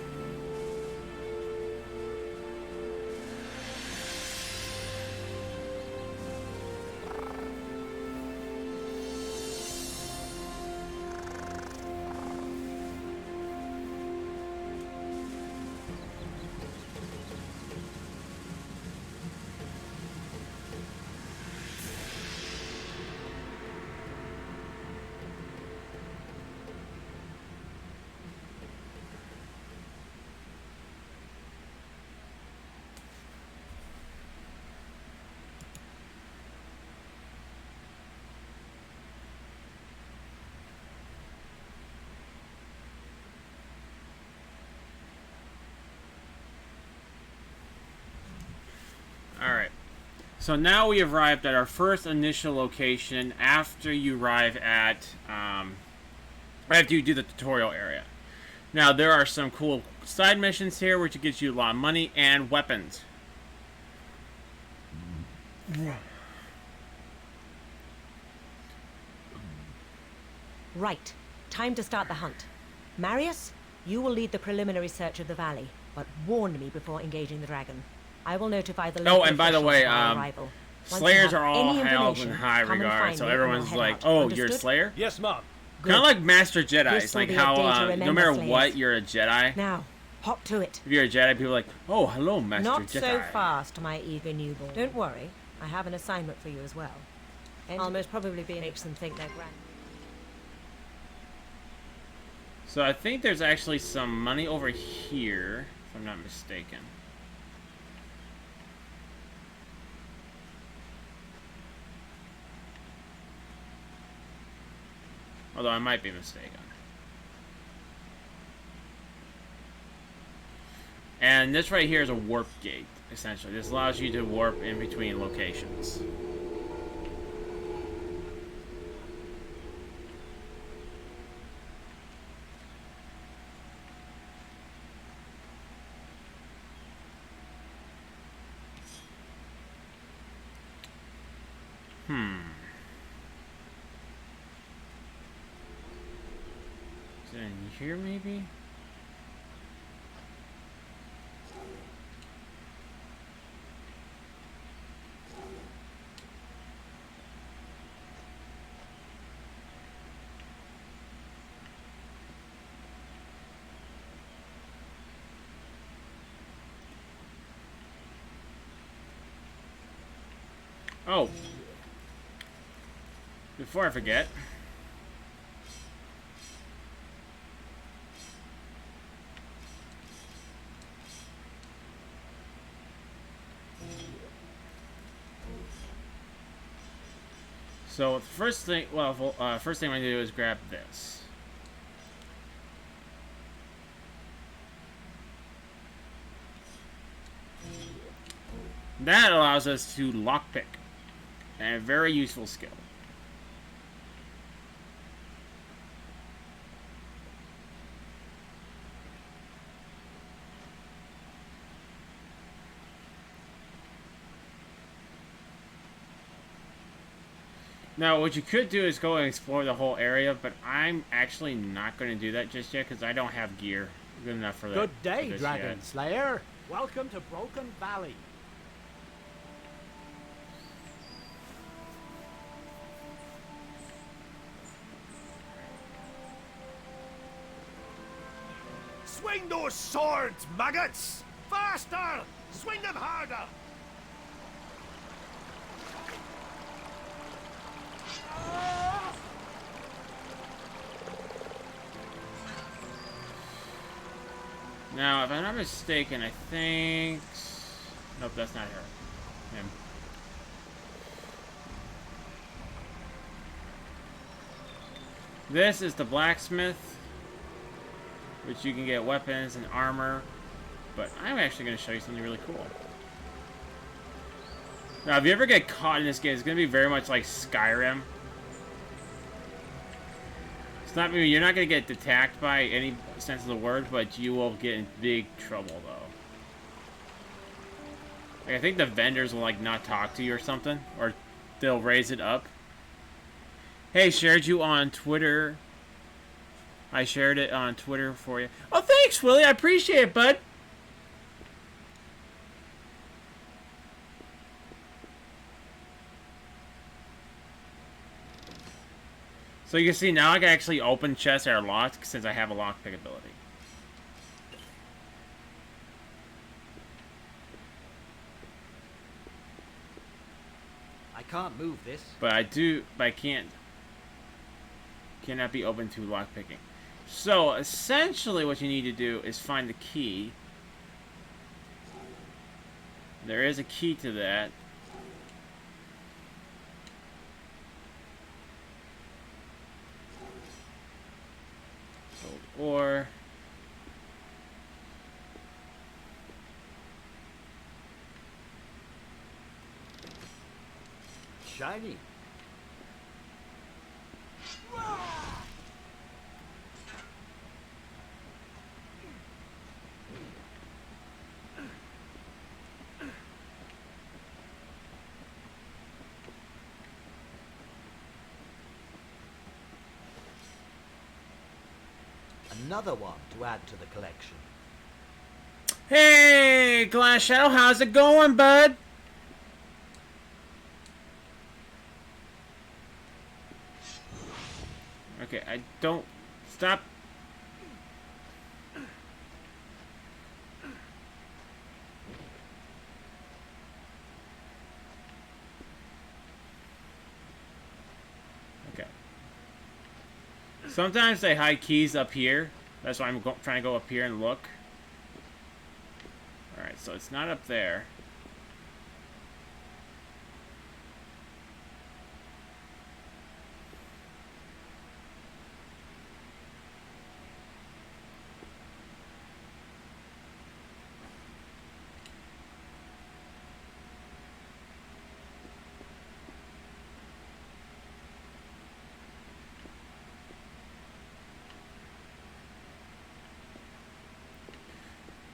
Alright, so now we have arrived at our first initial location after you arrive at, after you do the tutorial area. Now, there are some cool side missions here, which gets you a lot of money and weapons. Right. Time to start the hunt. Marius, you will lead the preliminary search of the valley, but warn me before engaging the dragon. I will notify the local Oh, and by the way, officials of our arrival. Once Slayers you have are all any held in information, high come and regard, find so me and everyone's we'll head like, out. oh, Understood? you're a Slayer? Yes, Mom. Kind of like Master Jedi. This It's will like be a how, day to no remember, matter Slayers. what, you're a Jedi. Now, hop to it. If you're a Jedi, people are like, oh, hello, Master Not Jedi. so fast, my eager newborn. Don't worry. I have an assignment for you as well. And I'll most probably be make them think they're grand. So I think there's actually some money over here, if I'm not mistaken. Although I might be mistaken. And this right here is a warp gate, essentially. This allows you to warp in between locations. Is it in here, maybe? Oh. Before I forget. So the first thing, first thing I'm going to do is grab this. That allows us to lockpick. And a very useful skill. Now, what you could do is go and explore the whole area, but I'm actually not going to do that just yet because I don't have gear good enough for that. Good day, Dragon Slayer. Welcome to Broken Valley. Swing those swords, maggots! Faster! Swing them harder! Now, if I'm not mistaken, I think... Nope, that's not her. Him. This is the blacksmith, which you can get weapons and armor. But I'm actually going to show you something really cool. Now, if you ever get caught in this game, it's going to be very much like Skyrim. It's not, you're not going to get attacked by any sense of the word, but you will get in big trouble, though. Like, I think the vendors will, like, not talk to you or something, or they'll raise it up. Hey, shared you on Twitter. I shared it on Twitter for you. Oh, thanks, Willie. I appreciate it, bud. So you can see now I can actually open chests that are locked since I have a lockpick ability. I can't move this. But I cannot be open to lockpicking. So essentially what you need to do is find the key. There is a key to that. Or shiny. Another one to add to the collection. Hey, Glass Shadow, how's it going, bud? Okay, I don't... Stop. Sometimes they hide keys up here. That's why I'm trying to go up here and look. Alright, so it's not up there.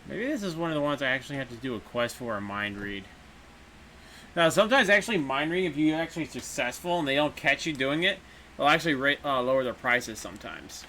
Maybe this is one of the ones I actually have to do a quest for a mind read. Now, sometimes actually mind reading, if you're actually successful and they don't catch you doing it, they'll actually lower their prices sometimes.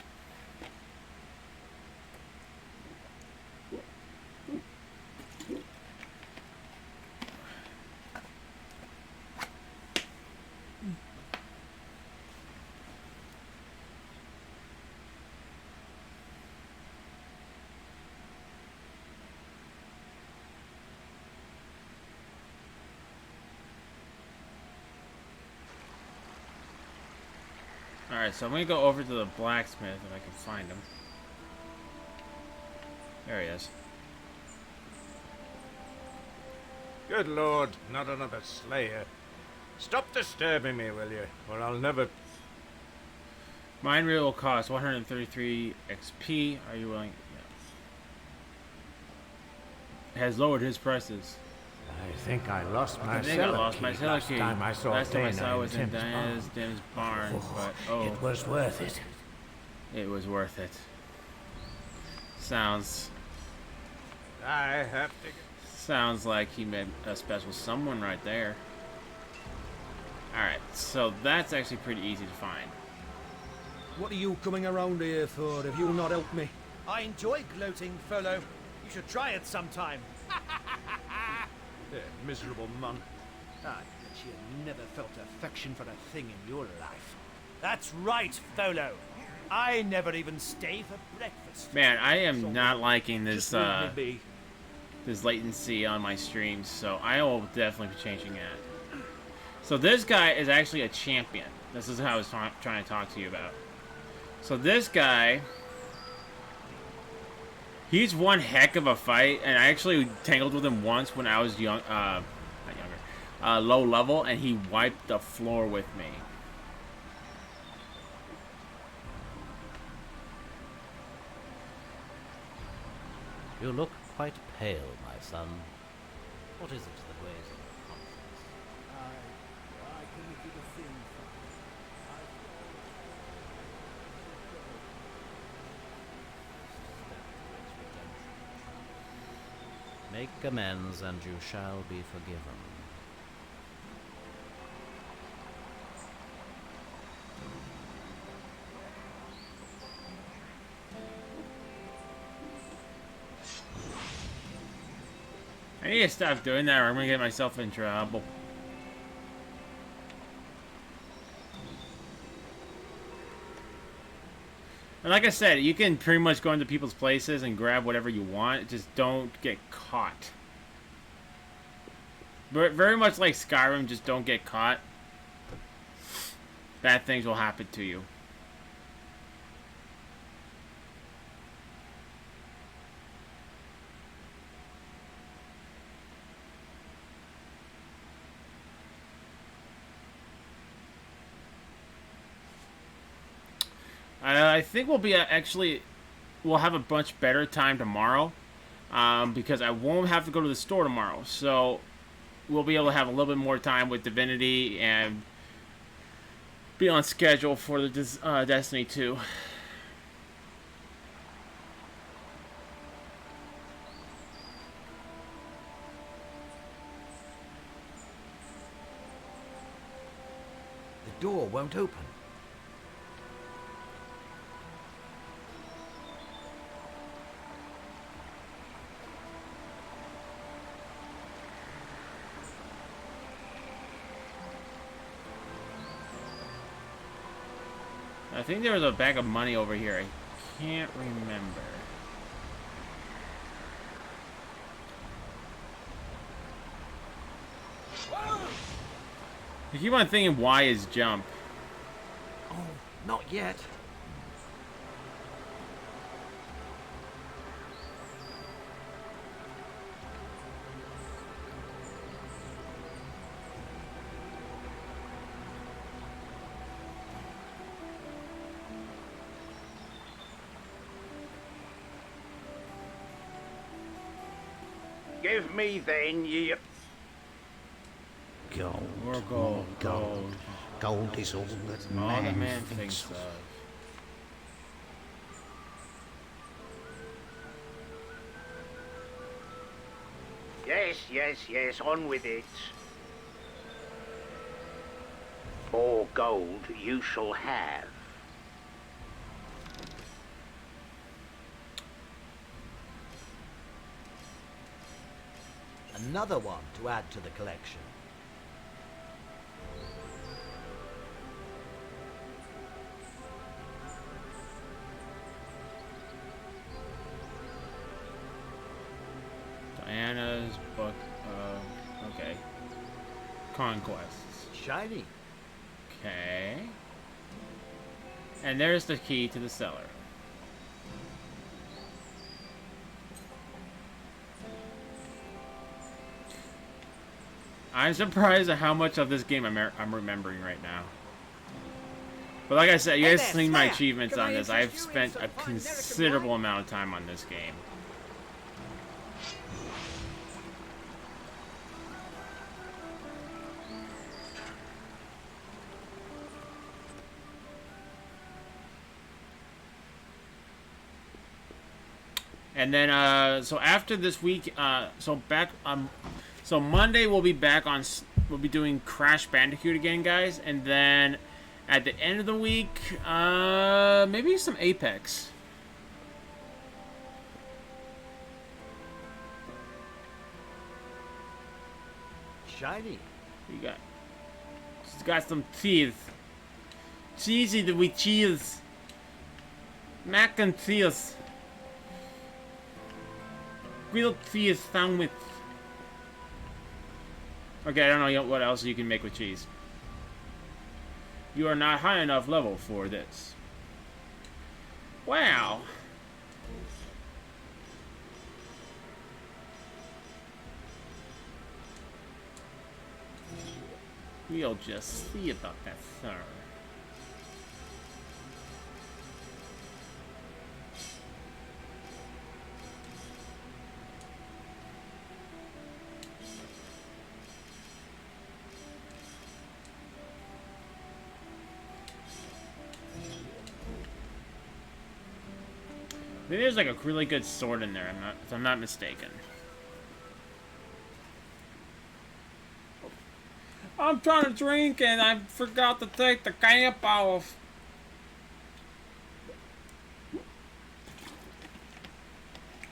Alright, so I'm going to go over to the blacksmith if I can find him. There he is. Good lord, not another slayer. Stop disturbing me, will you? Or I'll never... Mind read will cost 133 XP. Are you willing? Yeah. Has lowered his prices. I think I lost my I think I lost my cellar key. Last time I saw was in Diana's barn, but it was worth it. It was worth it. Sounds. I have to. Sounds like he made a special someone right there. All right, so that's actually pretty easy to find. What are you coming around here for? Have you not helped me? I enjoy gloating, fellow. You should try it sometime. Miserable mon. I bet you never felt affection for a thing in your life. That's right, Tholo. I never even stay for breakfast. Man, I am not liking this this latency on my streams, so I will definitely be changing that. So this guy is actually a champion. This is how I was trying to talk to you about. So this guy, he's one heck of a fight, and I actually tangled with him once when I was young, not younger, low level, and he wiped the floor with me. You look quite pale, my son. What is it that weighs on your conscience? I committed a sin. Make amends and you shall be forgiven. I need to stop doing that or I'm gonna get myself in trouble. And like I said, you can pretty much go into people's places and grab whatever you want. Just don't get caught. But very much like Skyrim, just don't get caught. Bad things will happen to you. I think we'll be we'll have a much better time tomorrow because I won't have to go to the store tomorrow. So we'll be able to have a little bit more time with Divinity and be on schedule for the Destiny 2. The door won't open. I think there was a bag of money over here. I can't remember. I keep on thinking, why is jump? Oh, not yet. Give me then ye... Gold. More gold. Gold. Gold is all that All the man man thinks thinks of. of. Yes, yes, yes, on with it. More gold you shall have. Another one to add to the collection. Diana's book of... okay. Conquests. Shiny. Okay. And there's the key to the cellar. I'm surprised at how much of this game I'm remembering right now. But like I said, you guys seen my achievements on this. I've spent a considerable amount of time on this game. And then, so after this week, so Monday we'll be back on, we'll be doing Crash Bandicoot again, guys. And then at the end of the week, maybe some Apex. Shiny. We got, it's got some teeth. Cheesy with cheese. Mac and cheese. Grilled cheese sandwich. Okay, I don't know what else you can make with cheese. You are not high enough level for this. Wow. We'll just see about that, sir. Maybe there's like a really good sword in there, if I'm not mistaken. I'm trying to drink and I forgot to take the cap off.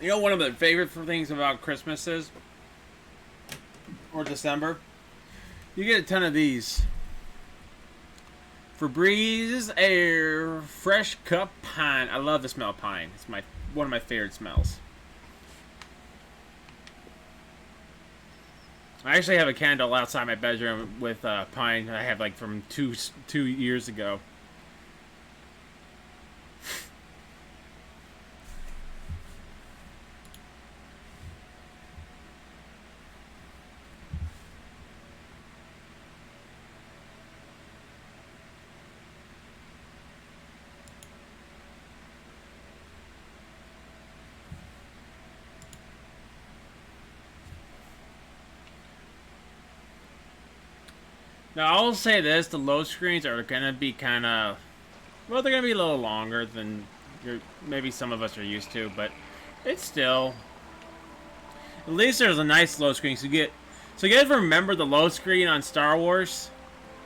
You know, one of the favorite things about Christmas is, or December, you get a ton of these. Febreze Air Fresh Cut Pine. I love the smell of pine. It's one of my favorite smells. I actually have a candle outside my bedroom with pine I have like from two years ago. Now, I'll say this, the load screens are going to be kind of, well, they're going to be a little longer than maybe some of us are used to, but it's still, at least there's a nice load screen. So you guys remember the load screen on Star Wars?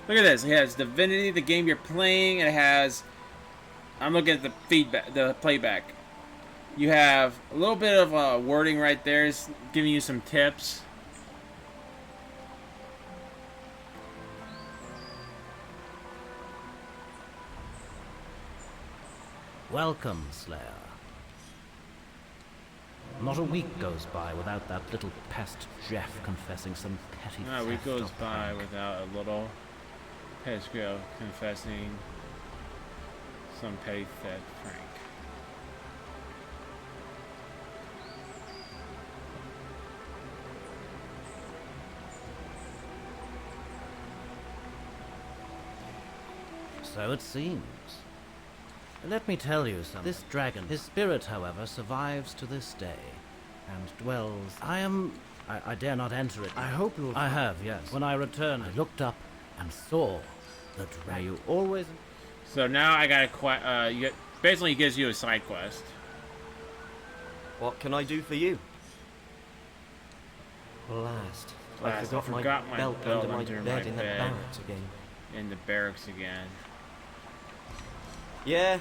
Look at this. It has Divinity, the game you're playing. It has, I'm looking at the feedback, the playback. You have a little bit of wording right there. It's giving you some tips. Welcome, Slayer. Not a week goes by without that little pest Jeff confessing some petty Not a week theft goes or by prank. without a little pest girl confessing some petty theft prank. So it seems. Let me tell you something. This dragon, his spirit, however, survives to this day, and dwells... I am I dare not enter it. I hope you'll... I have, yes. When I returned, I looked up and saw the dragon. You always... So now I got basically it gives you a side quest. What can I do for you? Blast. I forgot my belt under my bed in the barracks again. In the barracks again. Yeah.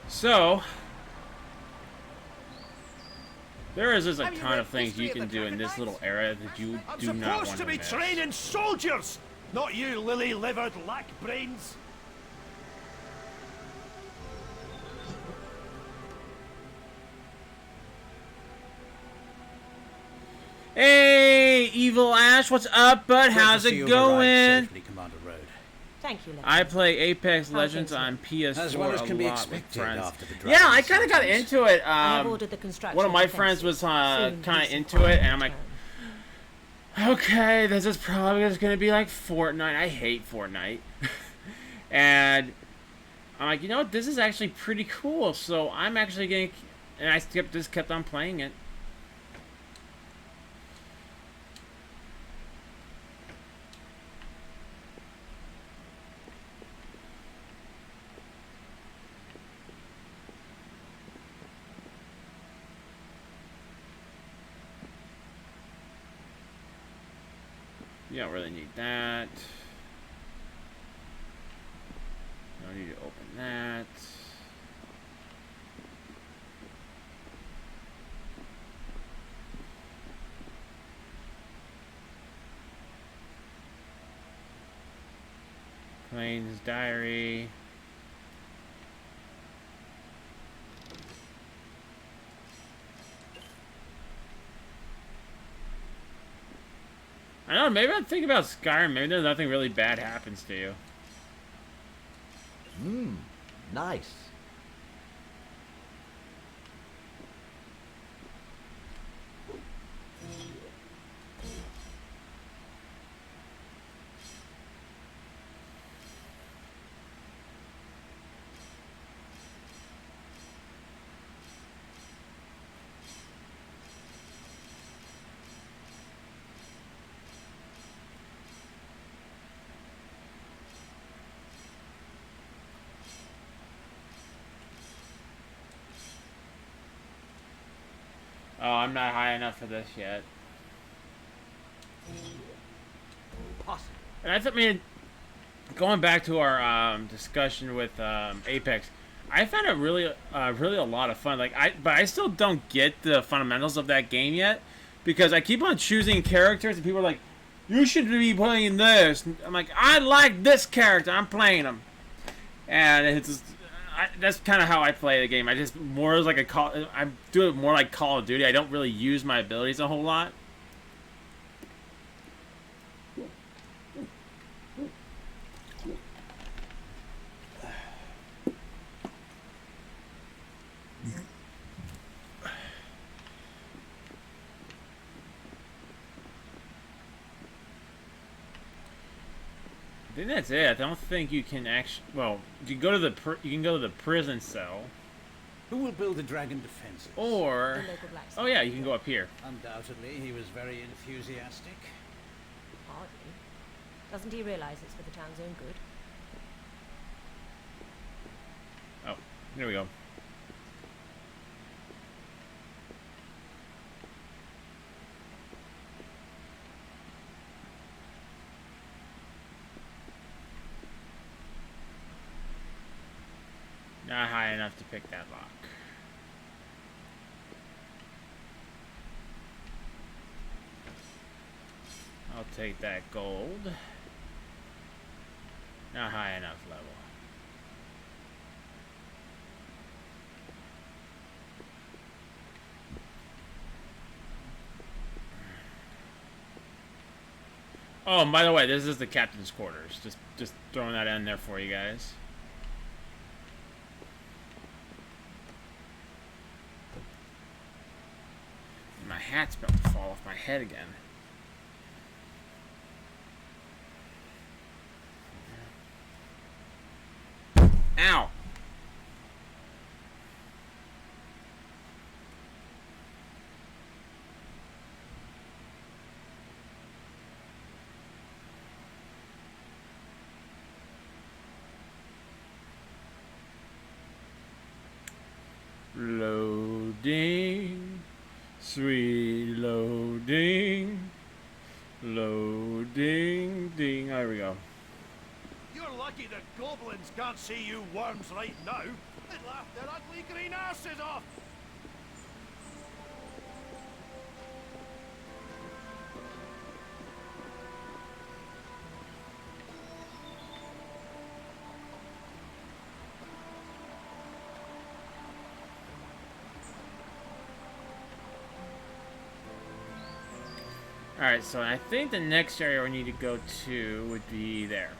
So there is just a ton of things you can do in this little area that you do not want to to be miss. training soldiers, not you lily-livered lack brains. Hey, Evil Ash, what's up, bud? How's it going? Thank you, I play Apex Legends on PS4 as well as can be a lot with expected friends. after the Yeah, I kind of got into it. I have ordered the construction One of my defenses. friends was kind Soon of peace into and it, quiet and I'm like, okay, this is probably just going to be like Fortnite. I hate Fortnite. And I'm like, you know what? This is actually pretty cool. So I'm actually going to... And I just kept on playing it. You don't really need that. No need to open that. Plane's diary. I don't know, maybe I'm thinking about Skyrim. Maybe there's nothing really bad happens to you. Nice. Oh, I'm not high enough for this yet. And I mean, going back to our discussion with Apex, I found it really a lot of fun. Like but I still don't get the fundamentals of that game yet, because I keep on choosing characters and people are like, you should be playing this. I'm like, I like this character, I'm playing him. And it's just, that's kind of how I play the game. I just more as like I do it more like Call of Duty. I don't really use my abilities a whole lot. I think that's it. I don't think you can actually. Well, you can go to the prison cell. Who will build the dragon defenses? Or oh yeah, you can go up here. Undoubtedly, he was very enthusiastic. Hardly. Doesn't he realize it's for the town's own good? Oh, there we go. Not high enough to pick that lock. I'll take that gold. Not high enough level. Oh, and by the way, this is the captain's quarters. Just throwing that in there for you guys. My hat's about to fall off my head again. Ow! Loading. Sweet loading. Loading. Ding. There we go. You're lucky the goblins can't see you worms right now. They'd laugh their ugly green asses off. Alright, so I think the next area we need to go to would be there.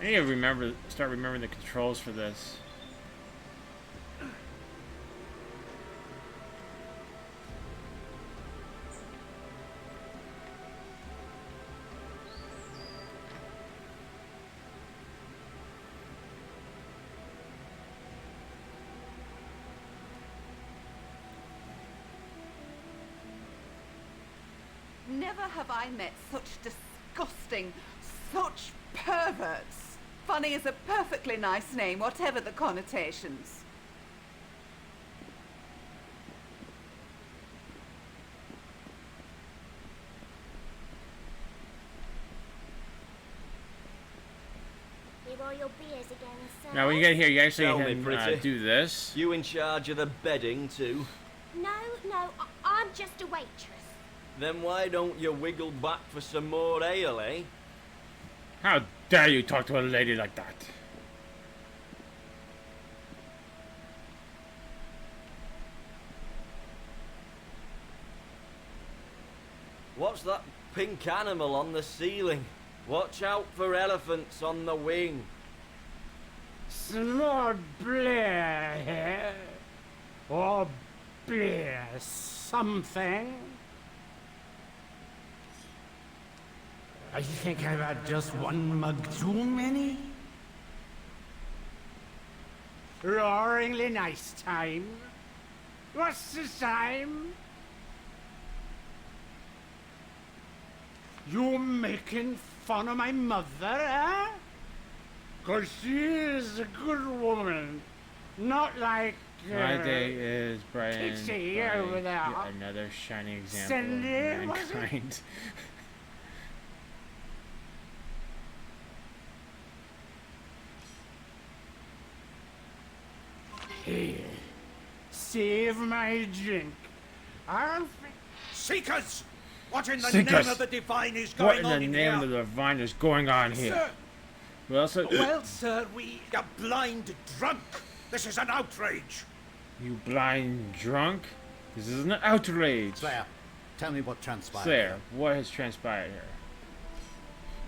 I need to start remembering the controls for this. Never have I met such disgusting, such perverts. Funny is a perfectly nice name, whatever the connotations. Here are your beers again, sir. Now when you get here, you actually Tell me, can pretty. do this. You in charge of the bedding too? No, I'm just a waitress. Then why don't you wiggle back for some more ale, eh? How dare you talk to a lady like that? What's that pink animal on the ceiling? Watch out for elephants on the wing. Lord Blair or Blair something. I think I've had just one mug too many. Roaringly nice time. What's the time? You making fun of my mother, eh? 'Cause she is a good woman. Not like My day is brightened Kitty by over there. yet another shining example Cindy, of was it? mankind. Here, save my drink. I'll Seekers! What in the Seekers! name of the divine is What going in on the in name here? of the divine is going on here? Sir! Well, so Well, sir, we are blind drunk. This is an outrage. you blind drunk? This is an outrage. Slayer, tell me what transpired. Slayer, what has transpired here?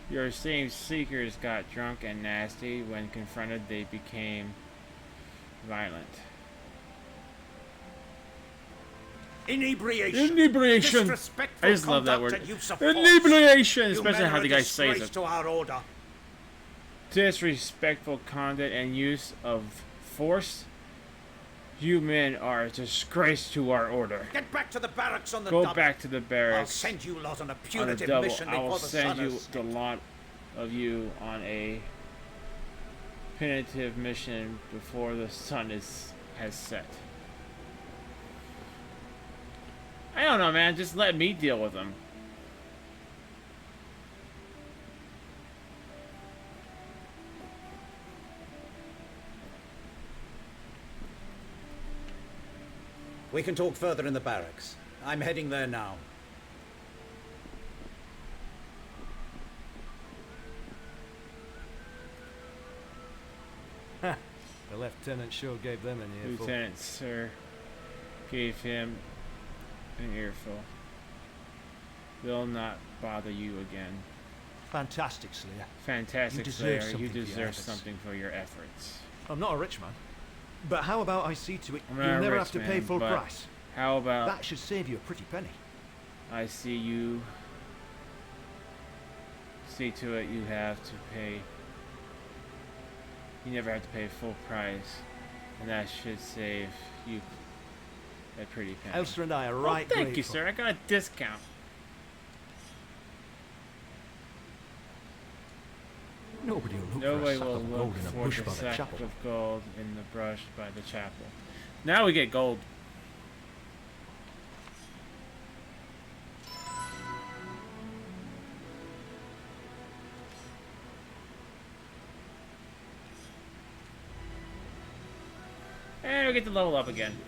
Your same seekers got drunk and nasty. When confronted, they became violent. Inebriation. Inebriation. Disrespectful I just love that conduct word. and use of force. Inebriation, You especially men how are the a guy says disgrace it. to our order. Disrespectful conduct and use of force. You men are a disgrace to our order. Get back to the barracks on the Go double. back to the I'll barracks. send you lot on a On a punitive double. mission I before will the send sun you has the lot of you on a punitive mission before the sun has set. I don't know, man. Just let me deal with them. We can talk further in the barracks. I'm heading there now. The lieutenant sure gave them an earful. Lieutenant, sir, gave him an earful. They'll not bother you again. Fantastic, Slayer. Fantastic, You deserve Slayer. something You for your deserve efforts. something for your efforts. I'm not a rich man. But how about I see to it I'm you'll not a never rich have to pay man, full but price? How about That should save you a pretty penny. I see you see to it you have to pay. You never have to pay full price, and that should save you a pretty penny. Elsa and I are right Thank you, grateful. sir. I got a discount. Nobody will look Nobody for a will sack of look gold in a for bush the by the sack chapel. of gold in the brush by the chapel. Now we get gold. And we get to level up again.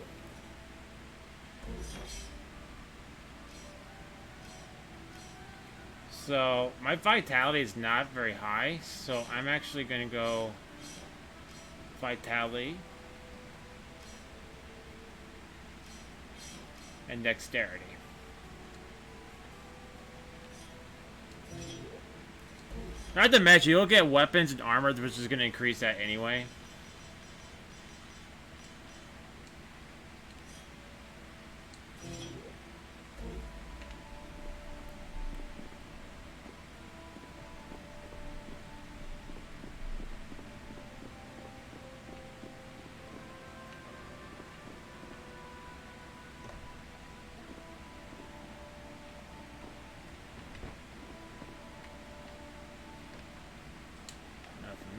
So, my vitality is not very high, so I'm actually going to go vitality and dexterity. Not to mention, you'll get weapons and armor, which is going to increase that anyway.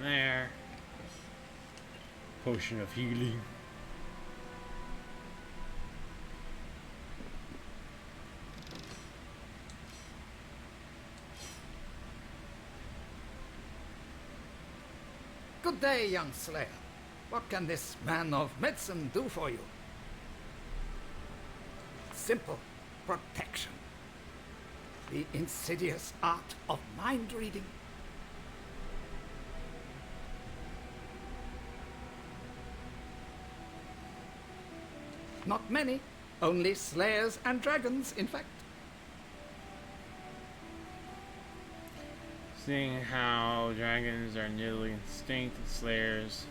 There. Potion of healing. Good day, young Slayer. What can this man of medicine do for you? Simple protection. The insidious art of mind reading. Not many, only slayers and dragons, in fact. Seeing how dragons are nearly extinct, slayers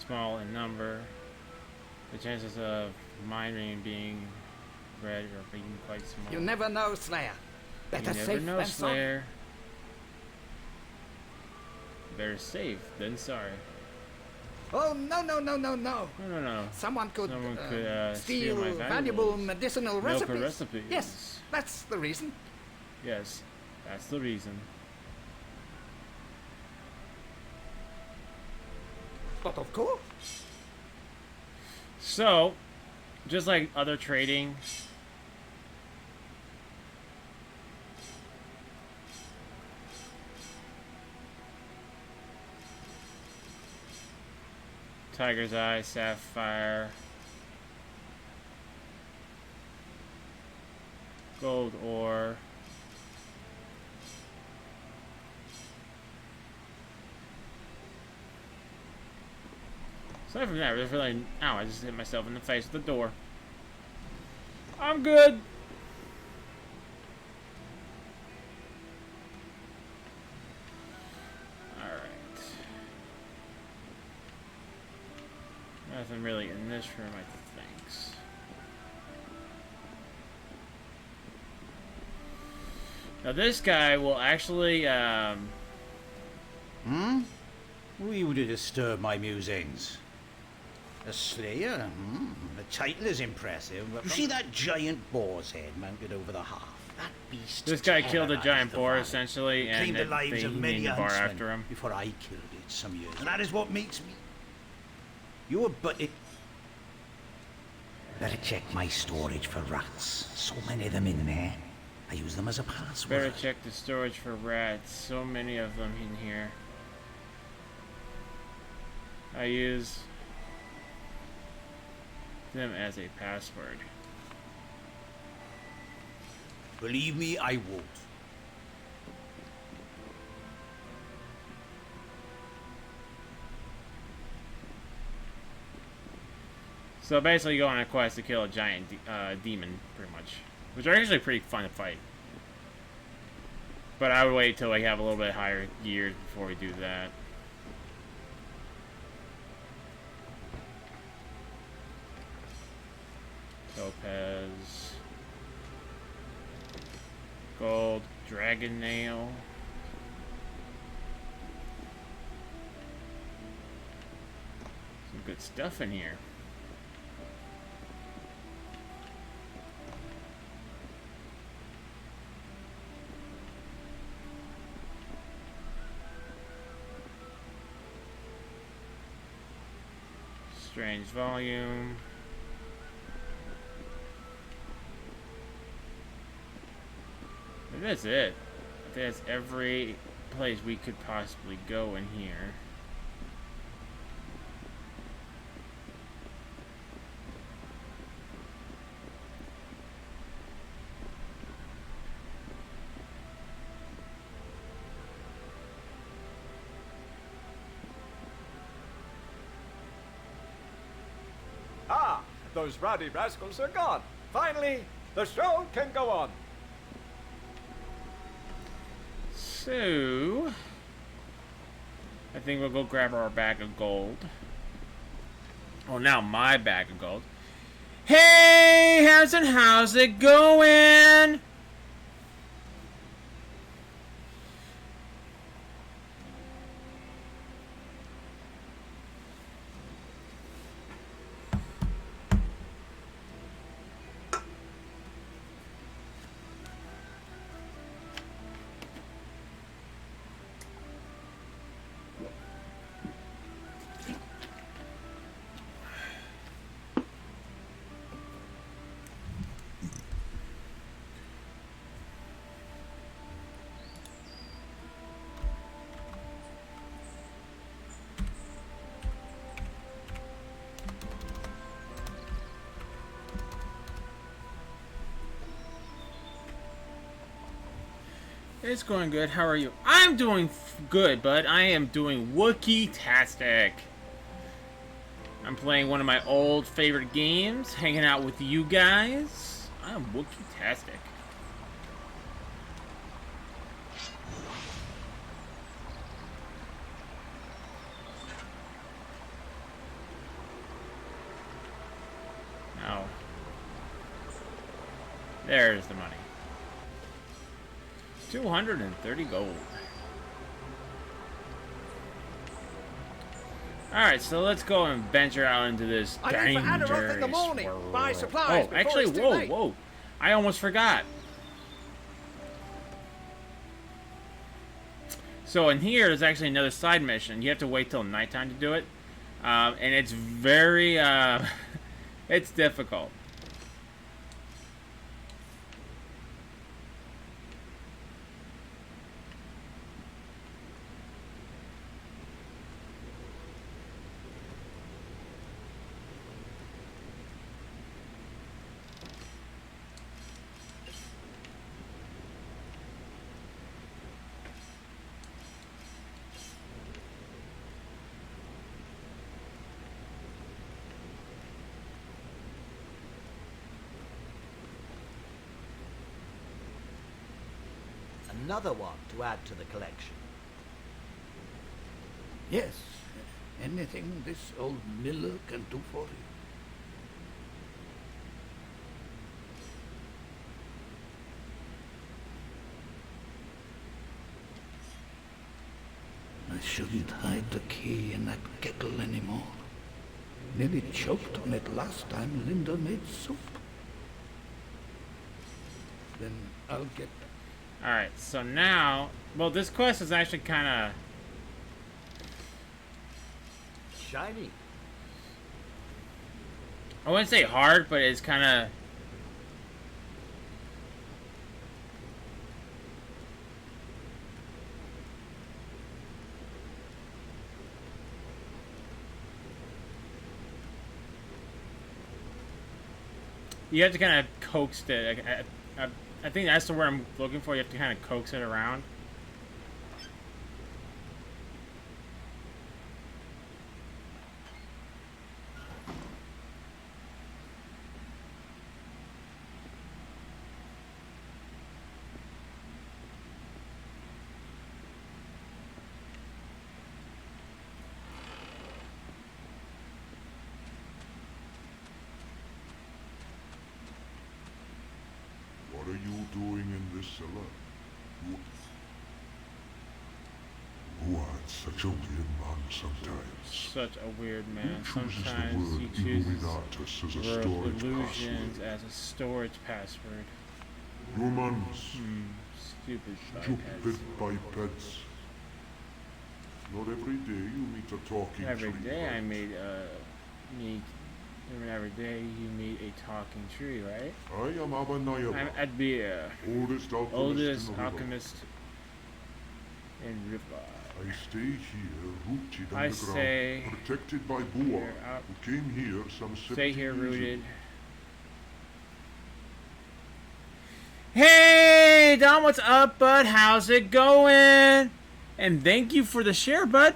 small in number, the chances of mind reading being read are being quite small. You never know, Slayer. Better you never safe know, than Slayer. Better safe than sorry. Oh, no, no, no, no, no. No. Someone could steal steal my valuable medicinal Milk recipes. Yes, that's the reason. Yes, that's the reason. But of course. So, just like other trading, Tiger's Eye, Sapphire, Gold Ore, aside from that, there's really... Ow, I just hit myself in the face with the door. I'm good! Alright. Nothing really in this room, I think. Now this guy will actually, Hmm? Who are you to disturb my musings? A slayer? The title is impressive, but you see that giant boar's head mounted over the hearth? That beast. This guy killed a giant boar, valley. essentially, It and claimed the lives they of many named the bar huntsmen after him. before I killed it some years. And that is what makes me. You're but it. Better check my storage for rats. So many of them in there. I use them as a password. Better check the storage for rats. So many of them in here. I use them as a password. Believe me, I won't. So basically, you go on a quest to kill a giant demon, pretty much, which are actually pretty fun to fight. But I would wait till we have a little bit higher gear before we do that. Topaz, gold, dragon nail. Some good stuff in here. Strange volume. And that's it. I think that's every place we could possibly go in here. Ah, those rowdy rascals are gone. Finally, the show can go on. So, I think we'll go grab our bag of gold. Oh, now my bag of gold. Hey, Harrison, how's it going? It's going good. How are you? I'm doing good, but I am doing Wookiee-tastic. I'm playing one of my old favorite games, hanging out with you guys. I'm Wookiee-tastic. Now, there's the money. 230 gold. Alright, so let's go and venture out into this dangerous in the morning. world. Buy supplies Oh, actually, it's too whoa, late. whoa. I almost forgot. So in here, there's actually another side mission. You have to wait till nighttime to do it. And it's very, it's difficult. Another one to add to the collection. Yes, anything this old miller can do for you. I shouldn't hide the key in that kettle anymore. Nearly choked on it last time Linda made soup. Then I'll get... Alright, so now... Well, this quest is actually kind of... Shiny. I wouldn't say hard, but it's kind of... You have to kind of coax it. I think that's the word I'm looking for. You have to kind of coax it around. What are you doing in this cellar? You are such a weird man sometimes. Such a weird man. Who chooses the Sometimes word he chooses Illuminatus as a storage illusions password? as a storage password. Humans, Stupid stupid bipeds. Not every day you meet a talking Every tree. day I meet meet every day you meet a talking tree, right? I am Abanayaba. I'm Adbir, oldest alchemist in River. I stay here, rooted I underground, stay protected by Boar, who came here some 70 Stay here years rooted. ago. Hey, Don, what's up, bud? How's it going? And thank you for the share, bud.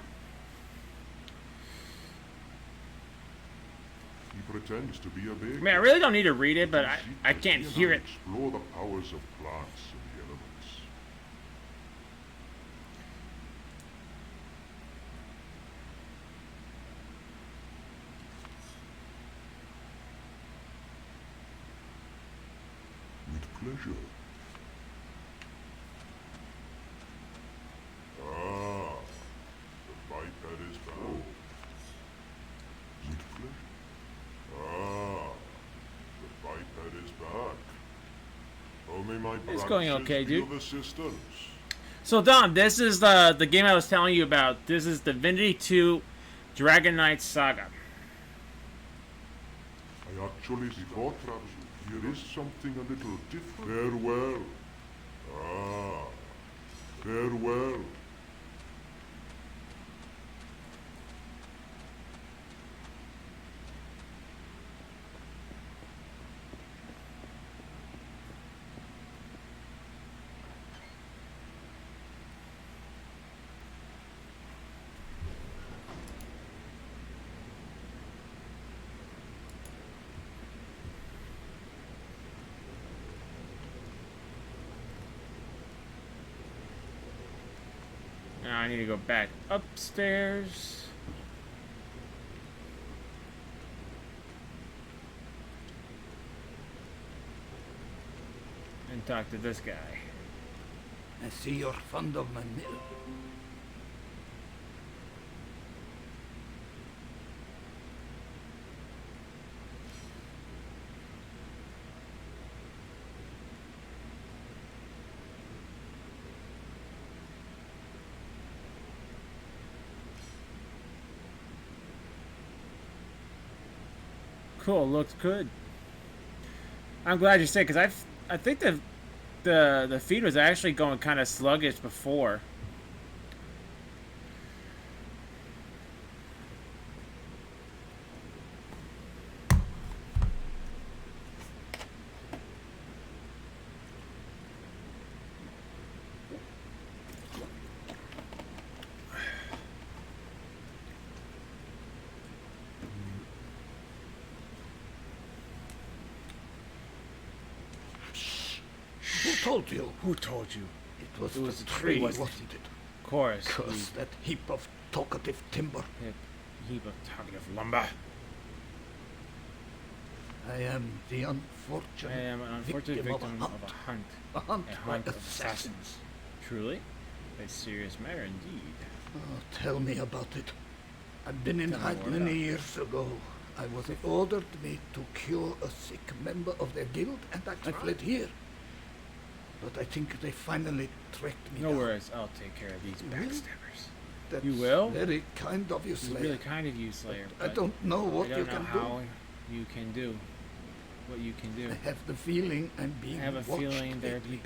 He pretends to be a baker. I mean, I really don't need to read it, but I can't hear it. Explore the powers of plants and the elements. With pleasure. Ah, the biped is back. With pleasure. Ah, the biped is back. Oh, may my It's going branches okay, be dude. of assistance. So, Dom, this is the game I was telling you about. This is Divinity 2 Dragon Knight Saga. I actually thought that here is something a little different. Farewell. Ah, farewell. Now I need to go back upstairs. And talk to this guy. I see you're fond of my mill. Cool, looks good. I'm glad you said, because I think the feed was actually going kind of sluggish before. Who told you? Who told you? It was the the tree, wasn't wasn't it? Of course. Curse that heap of talkative timber. Heap of talkative lumber. I am the unfortunate, I am an unfortunate victim of a hunt. A hunt by of assassins. Truly? A serious matter indeed. Oh, tell me about it. I've been in Tell me hide more many about it. years ago. I was ordered me to cure a sick member of their guild, and I fled here. But I think they finally tracked me No down. worries, I'll take care of these Really? backstabbers. That's You will? very kind of you, It's Slayer. really kind of you, Slayer. I but don't know what I don't you know can how do. you can do what you can do. I have the feeling I'm being I have a watched feeling they're lately.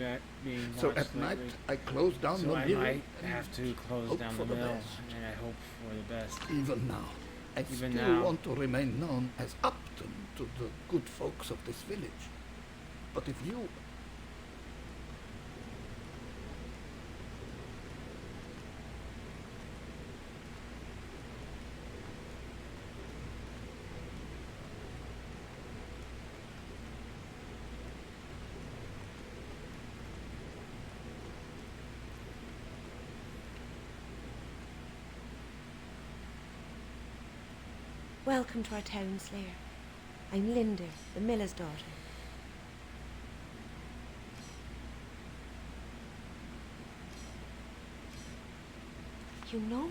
being So watched at night, lately. I close down So the I mill might and have to close hope down for the the mill, best. and I hope for the best. Even now, I Even still now. want to remain known as Upton to the good folks of this village. But if you... Welcome to our town, Slayer. I'm Linda, the miller's daughter. You know,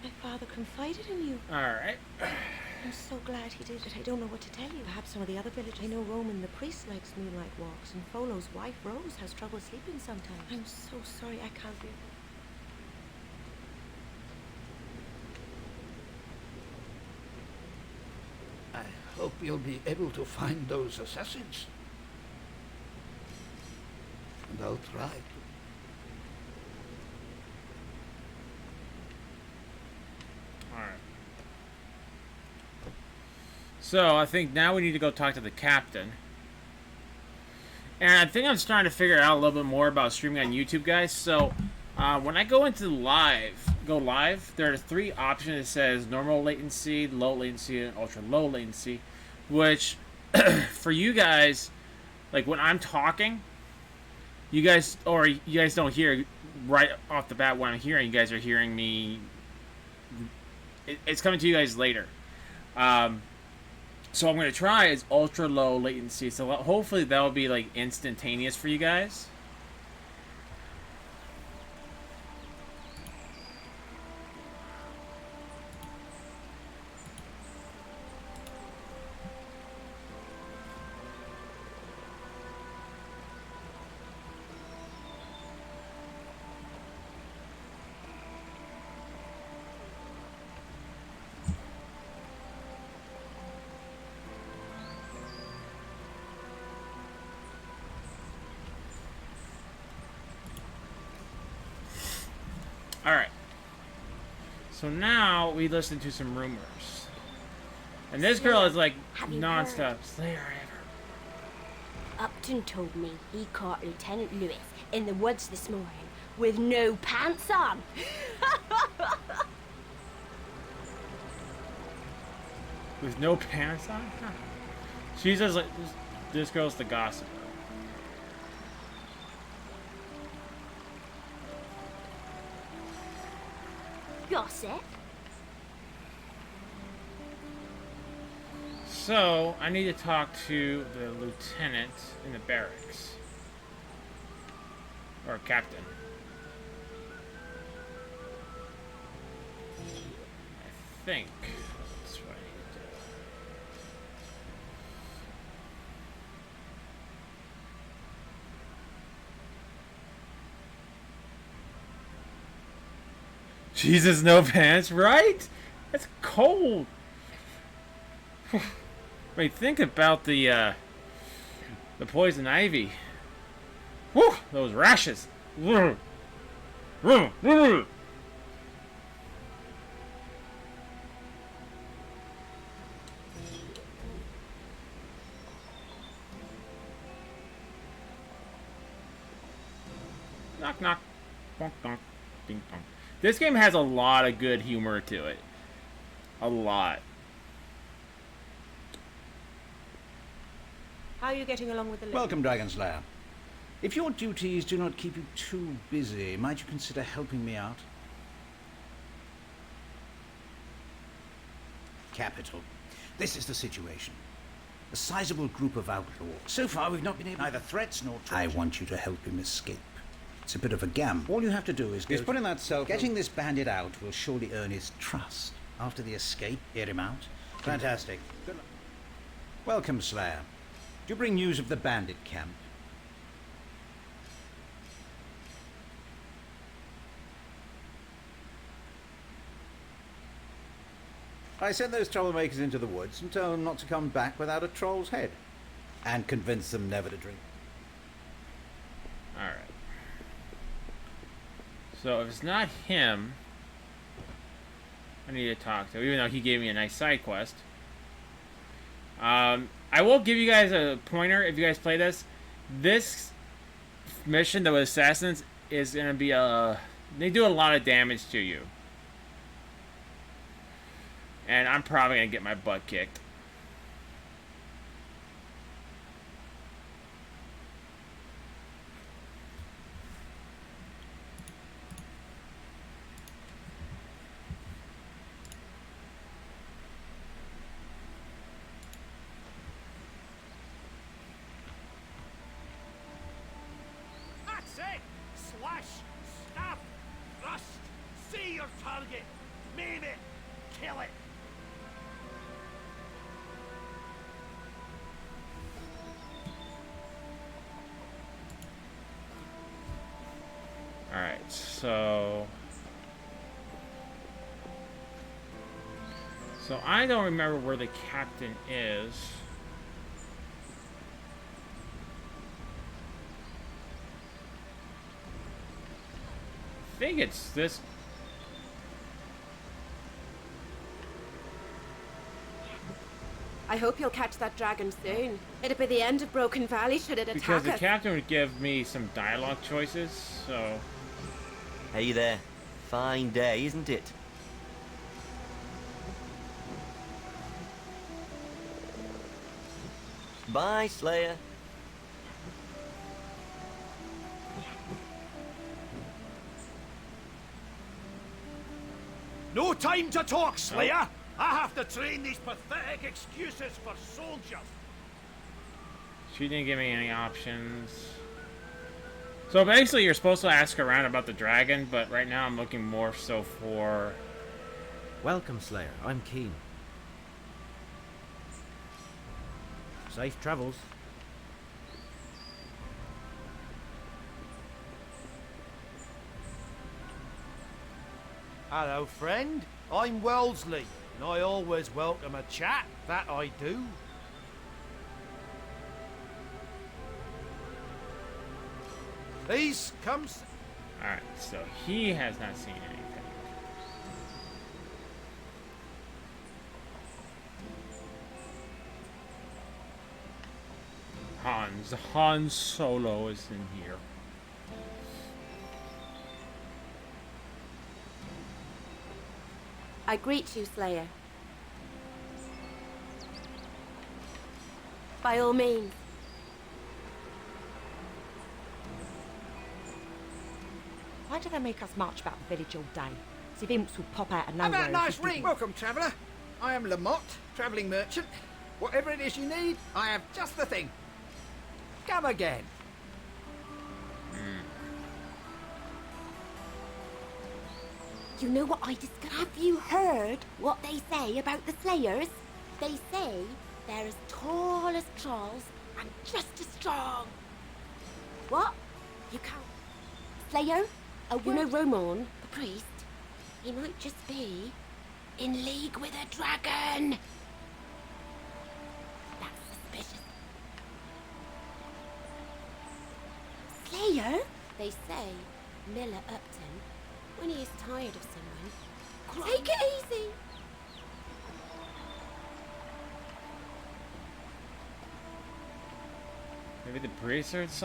my father confided in you. Alright. I'm so glad he did it. I don't know what to tell you. Perhaps some of the other villagers. I know Roman the priest likes moonlight walks, and Folo's wife, Rose, has trouble sleeping sometimes. I'm so sorry I can't be... you'll be able to find those assassins. And I'll try to. Alright. So, I think now we need to go talk to the captain. And I think I'm starting to figure out a little bit more about streaming on YouTube, guys. So, when I go into go live, there are 3 options. It says normal latency, low latency, and ultra low latency. Which, for you guys, like when I'm talking, you guys don't hear right off the bat what I'm hearing. You guys are hearing me. It's coming to you guys later. So I'm going to try is ultra low latency. So hopefully that will be like instantaneous for you guys. Alright. So now we listen to some rumors. And this girl is like non-stop. Slayer ever. Upton told me he caught Lieutenant Lewis in the woods this morning with no pants on. With no pants on? Huh. She's just like, this girl's the gossip. Gossip? So, I need to talk to the lieutenant in the barracks. Or captain. I think that's what I need to do. Jesus, no pants, right? That's cold. Wait, think about the poison ivy. Whew, those rashes. Knock, knock. Bonk, bonk. Ding, dong. This game has a lot of good humor to it. A lot. How are you getting along with the living? Welcome, Dragon Slayer. If your duties do not keep you too busy, might you consider helping me out? Capital. This is the situation. A sizable group of outlaws. So far, we've not been able... Neither threats nor torture. I want you to help him escape. It's a bit of a gamble. All you have to do is put in that cell. Getting this bandit out will surely earn his trust. After the escape, hear him out. Fantastic. Good luck. Welcome, Slayer. Do you bring news of the bandit camp? I sent those troublemakers into the woods and told them not to come back without a troll's head. And convince them never to drink. Alright. So if it's not him, I need to talk to him, even though he gave me a nice side quest. I will give you guys a pointer if you guys play this. This mission, the assassins, is going to be they do a lot of damage to you. And I'm probably going to get my butt kicked. That's it! Slash, stab, thrust, see your target, maim it, kill it. Alright, so So I don't remember where the captain is. I think it's this. I hope you'll catch that dragon soon. It'd be the end of Broken Valley should it attack Because the us. captain would give me some dialogue choices, so... Hey there. Fine day, isn't it? Bye, Slayer. No time to talk, Slayer! I have to train these pathetic excuses for soldiers! She didn't give me any options. So basically you're supposed to ask around about the dragon, but right now I'm looking more so for... Welcome, Slayer. I'm keen. Safe travels. Hello, friend. I'm Wellesley, and I always welcome a chat, that I do. Please, come... Alright, so he has not seen anything. Han Solo is in here. I greet you, Slayer. By all means. Why do they make us march about the village all day? As if imps will pop out of nowhere. How about a nice and ring? Welcome, traveller. I am Lamont, travelling merchant. Whatever it is you need, I have just the thing. Come again. You know what I discovered? Have you heard what they say about the Slayers? They say they're as tall as trolls and just as strong. What? You can't... Slayer? You know Roman, the priest? He might just be in league with a dragon. That's suspicious. Slayer? They say Miller Upton, when he is tired of someone, take it easy. Maybe the priest has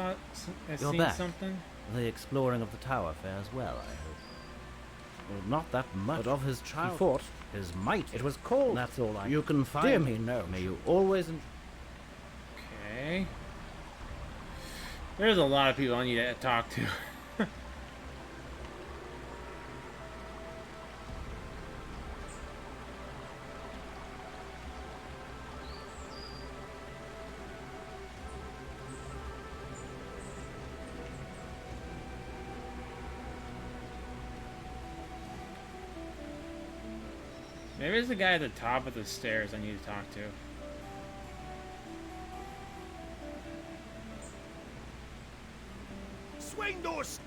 You're seen back. something? The exploring of the tower fares well, I hope. Well, not that much, but of his child. He fought. His might. It was cold. That's all I... You can find... Dear me, no. May you always... Okay. There's a lot of people I need to talk to. Maybe it's the guy at the top of the stairs I need to talk to. Swing those!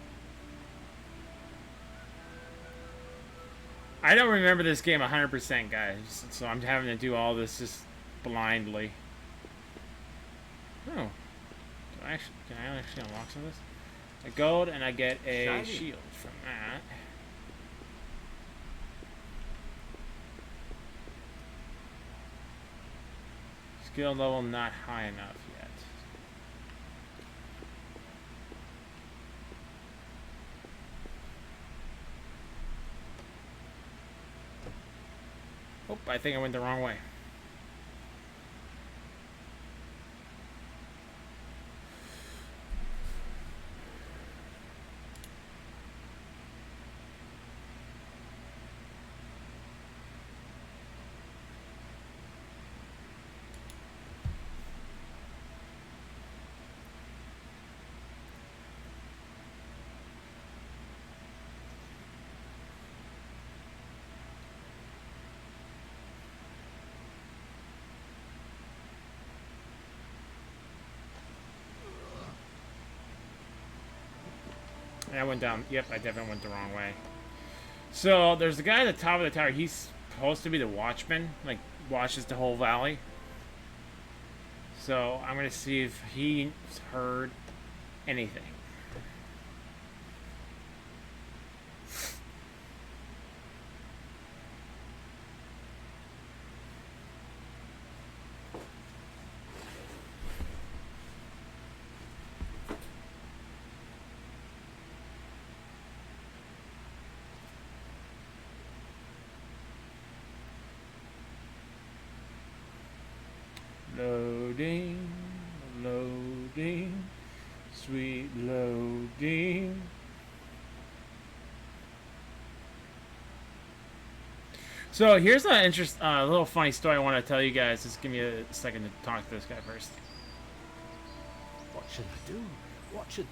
I don't remember this game 100%, guys, so I'm having to do all this just blindly. Oh. Can I actually unlock some of this? A gold, and I get a Shiny. shield from that. Skill level not high enough yet. Oh, I think I went the wrong way. I went down. Yep, I definitely went the wrong way. So there's the guy at the top of the tower. He's supposed to be the watchman, like watches the whole valley. So I'm gonna see if he's heard anything. Loading, loading, sweet loading. So here's an little funny story I want to tell you guys. Just give me a second to talk to this guy first. What should I do? What should...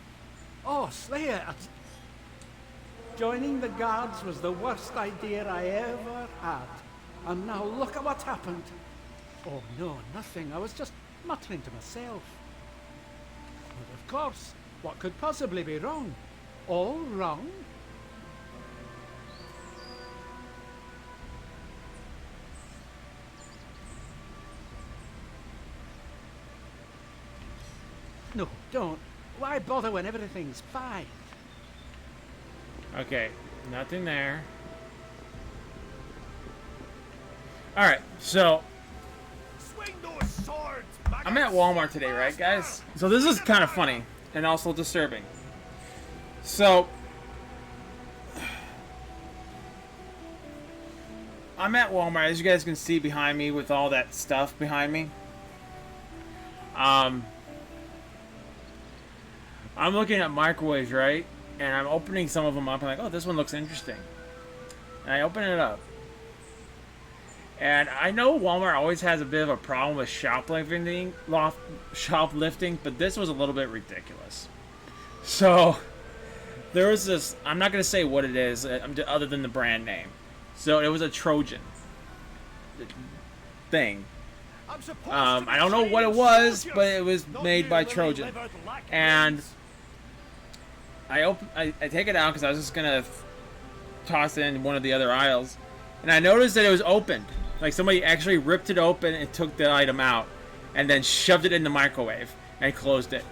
Oh, Slayer! Joining the guards was the worst idea I ever had. And now look at what happened. Oh, no, nothing. I was just muttering to myself. But of course, what could possibly be wrong? All wrong? No, don't. Why bother when everything's fine? Okay, nothing there. Alright, so Swing those swords, I'm at Walmart today, right, guys? So this is kind of funny and also disturbing. So I'm at Walmart, as you guys can see behind me with all that stuff behind me. I'm looking at microwaves, right? And I'm opening some of them up. I'm like, oh, this one looks interesting. And I open it up. And I know Walmart always has a bit of a problem with shoplifting, but this was a little bit ridiculous. So there was this, I'm not going to say what it is, other than the brand name. So it was a Trojan thing. I don't know what it was, but it was made by Trojan. And I take it out because I was just going to toss it in one of the other aisles. And I noticed that it was opened. Like somebody actually ripped it open and took the item out and then shoved it in the microwave and closed it.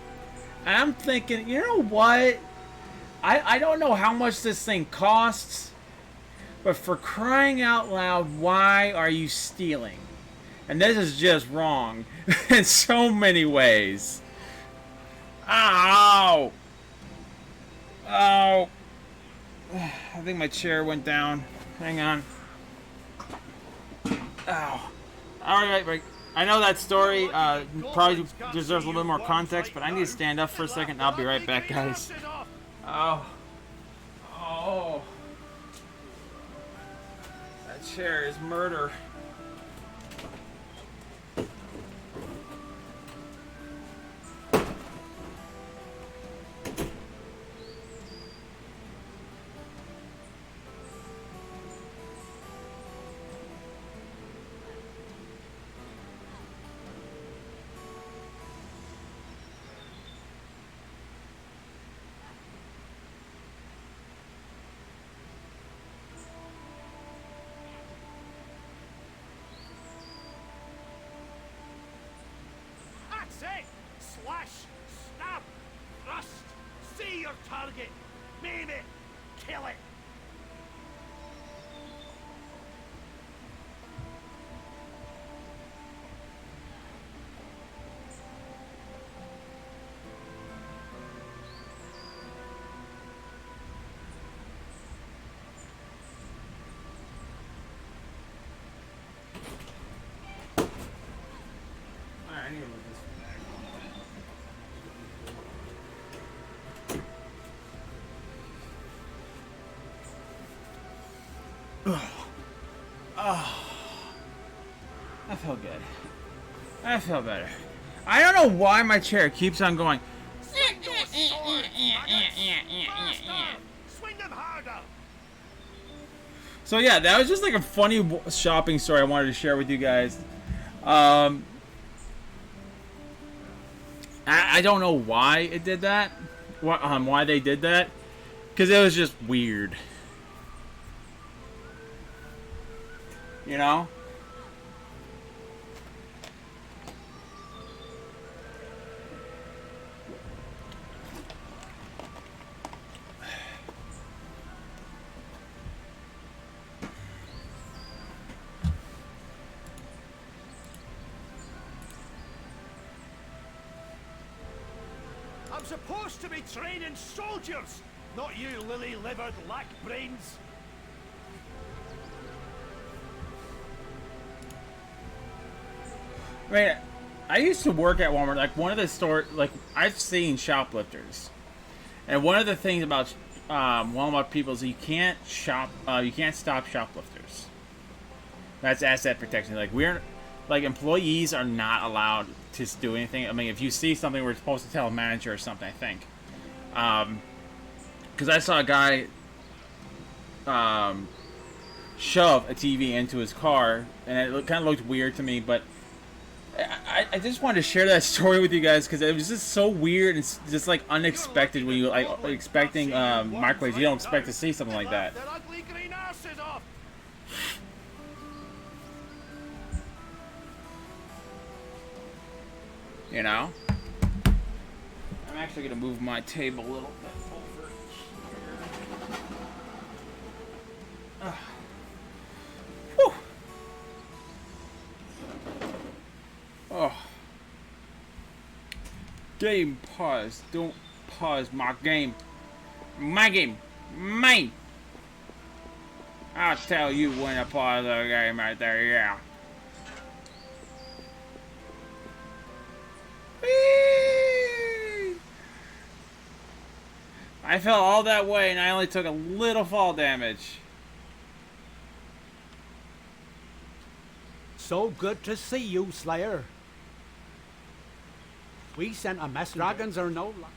And I'm thinking, you know what? I don't know how much this thing costs, but for crying out loud, why are you stealing? And this is just wrong in so many ways. Ow! Oh! I think my chair went down. Hang on. Ow. Alright, I know that story probably deserves a little bit more context, but I need to stand up for a second and I'll be right back, guys. Oh. Oh. That chair is murder. Slash, stab, thrust, see your target, maim it, kill it. Alright, I need to move this back. Oh, I feel good. I feel better. I don't know why my chair keeps on going. Swing those swords, faster, swing them harder. So yeah, that was just like a funny shopping story I wanted to share with you guys. I don't know why it did that. Why they did that? Because it was just weird. You know? I'm supposed to be training soldiers, not you lily-livered lack brains. Wait, I used to work at Walmart. Like one of the store, like I've seen shoplifters, and one of the things about Walmart people is you can't stop shoplifters. That's asset protection. Like employees are not allowed to do anything. I mean, if you see something, we're supposed to tell a manager or something, I think. Because I saw a guy shove a TV into his car, and it kind of looked weird to me, but I just wanted to share that story with you guys because it was just so weird and just like unexpected when you like expecting microwaves. You don't expect to see something like that. You know? I'm actually going to move my table a little bit over. Whew. Oh. Game pause. Don't pause my game. My game. Mine. I'll tell you when to pause the game right there, yeah. I fell all that way and I only took a little fall damage. So good to see you, Slayer. We sent a message. Dragons are no luck.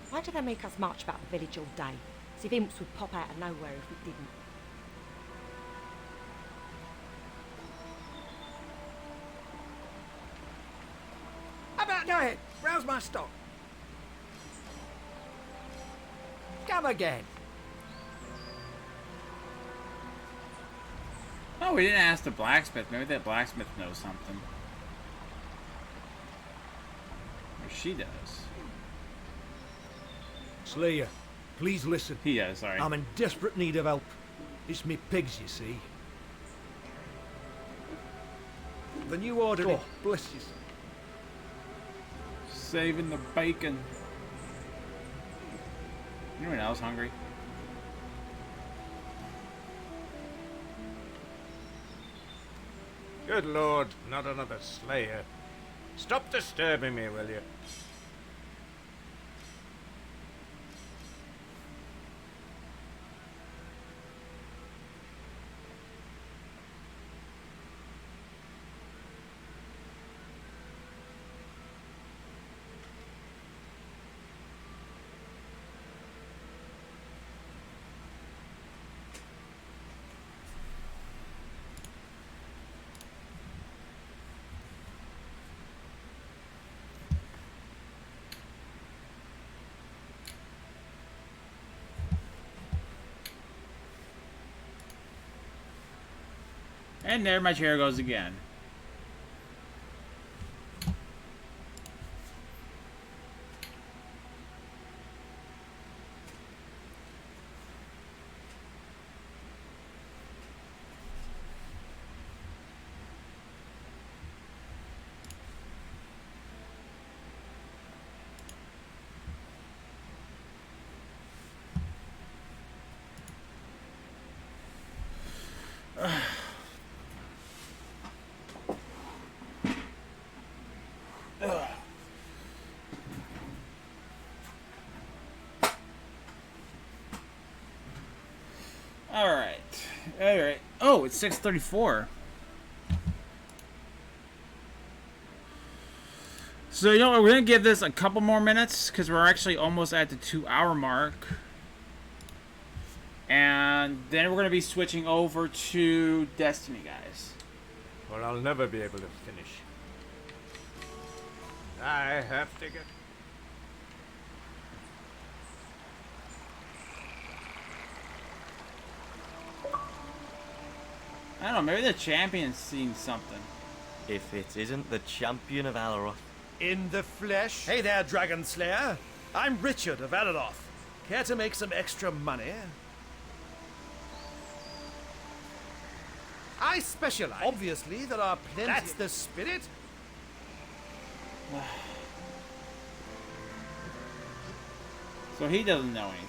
Why do they make us march about the village all day? As if imps would pop out of nowhere if we didn't. How about go ahead, browse my stock. Come again. Oh, we didn't ask the blacksmith. Maybe that blacksmith knows something. Or she does. Slayer, please listen. He does, sorry. I'm in desperate need of help. It's me pigs, you see. The new order. Oh, bless you. Saving the bacon. Anyone else hungry? Good Lord, not another slayer. Stop disturbing me, will you? And there my chair goes again. Alright. Oh, it's 6:34. So, you know what? We're going to give this a couple more minutes because we're actually almost at the 2-hour mark. And then we're going to be switching over to Destiny, guys. Or I'll never be able to finish. I have to get... I don't know, maybe the champion's seen something. If it isn't the champion of Alaroth. In the flesh? Hey there, Dragon Slayer. I'm Richard of Alaroth. Care to make some extra money? I specialize. Obviously, there are plenty. That's the spirit. So he doesn't know anything.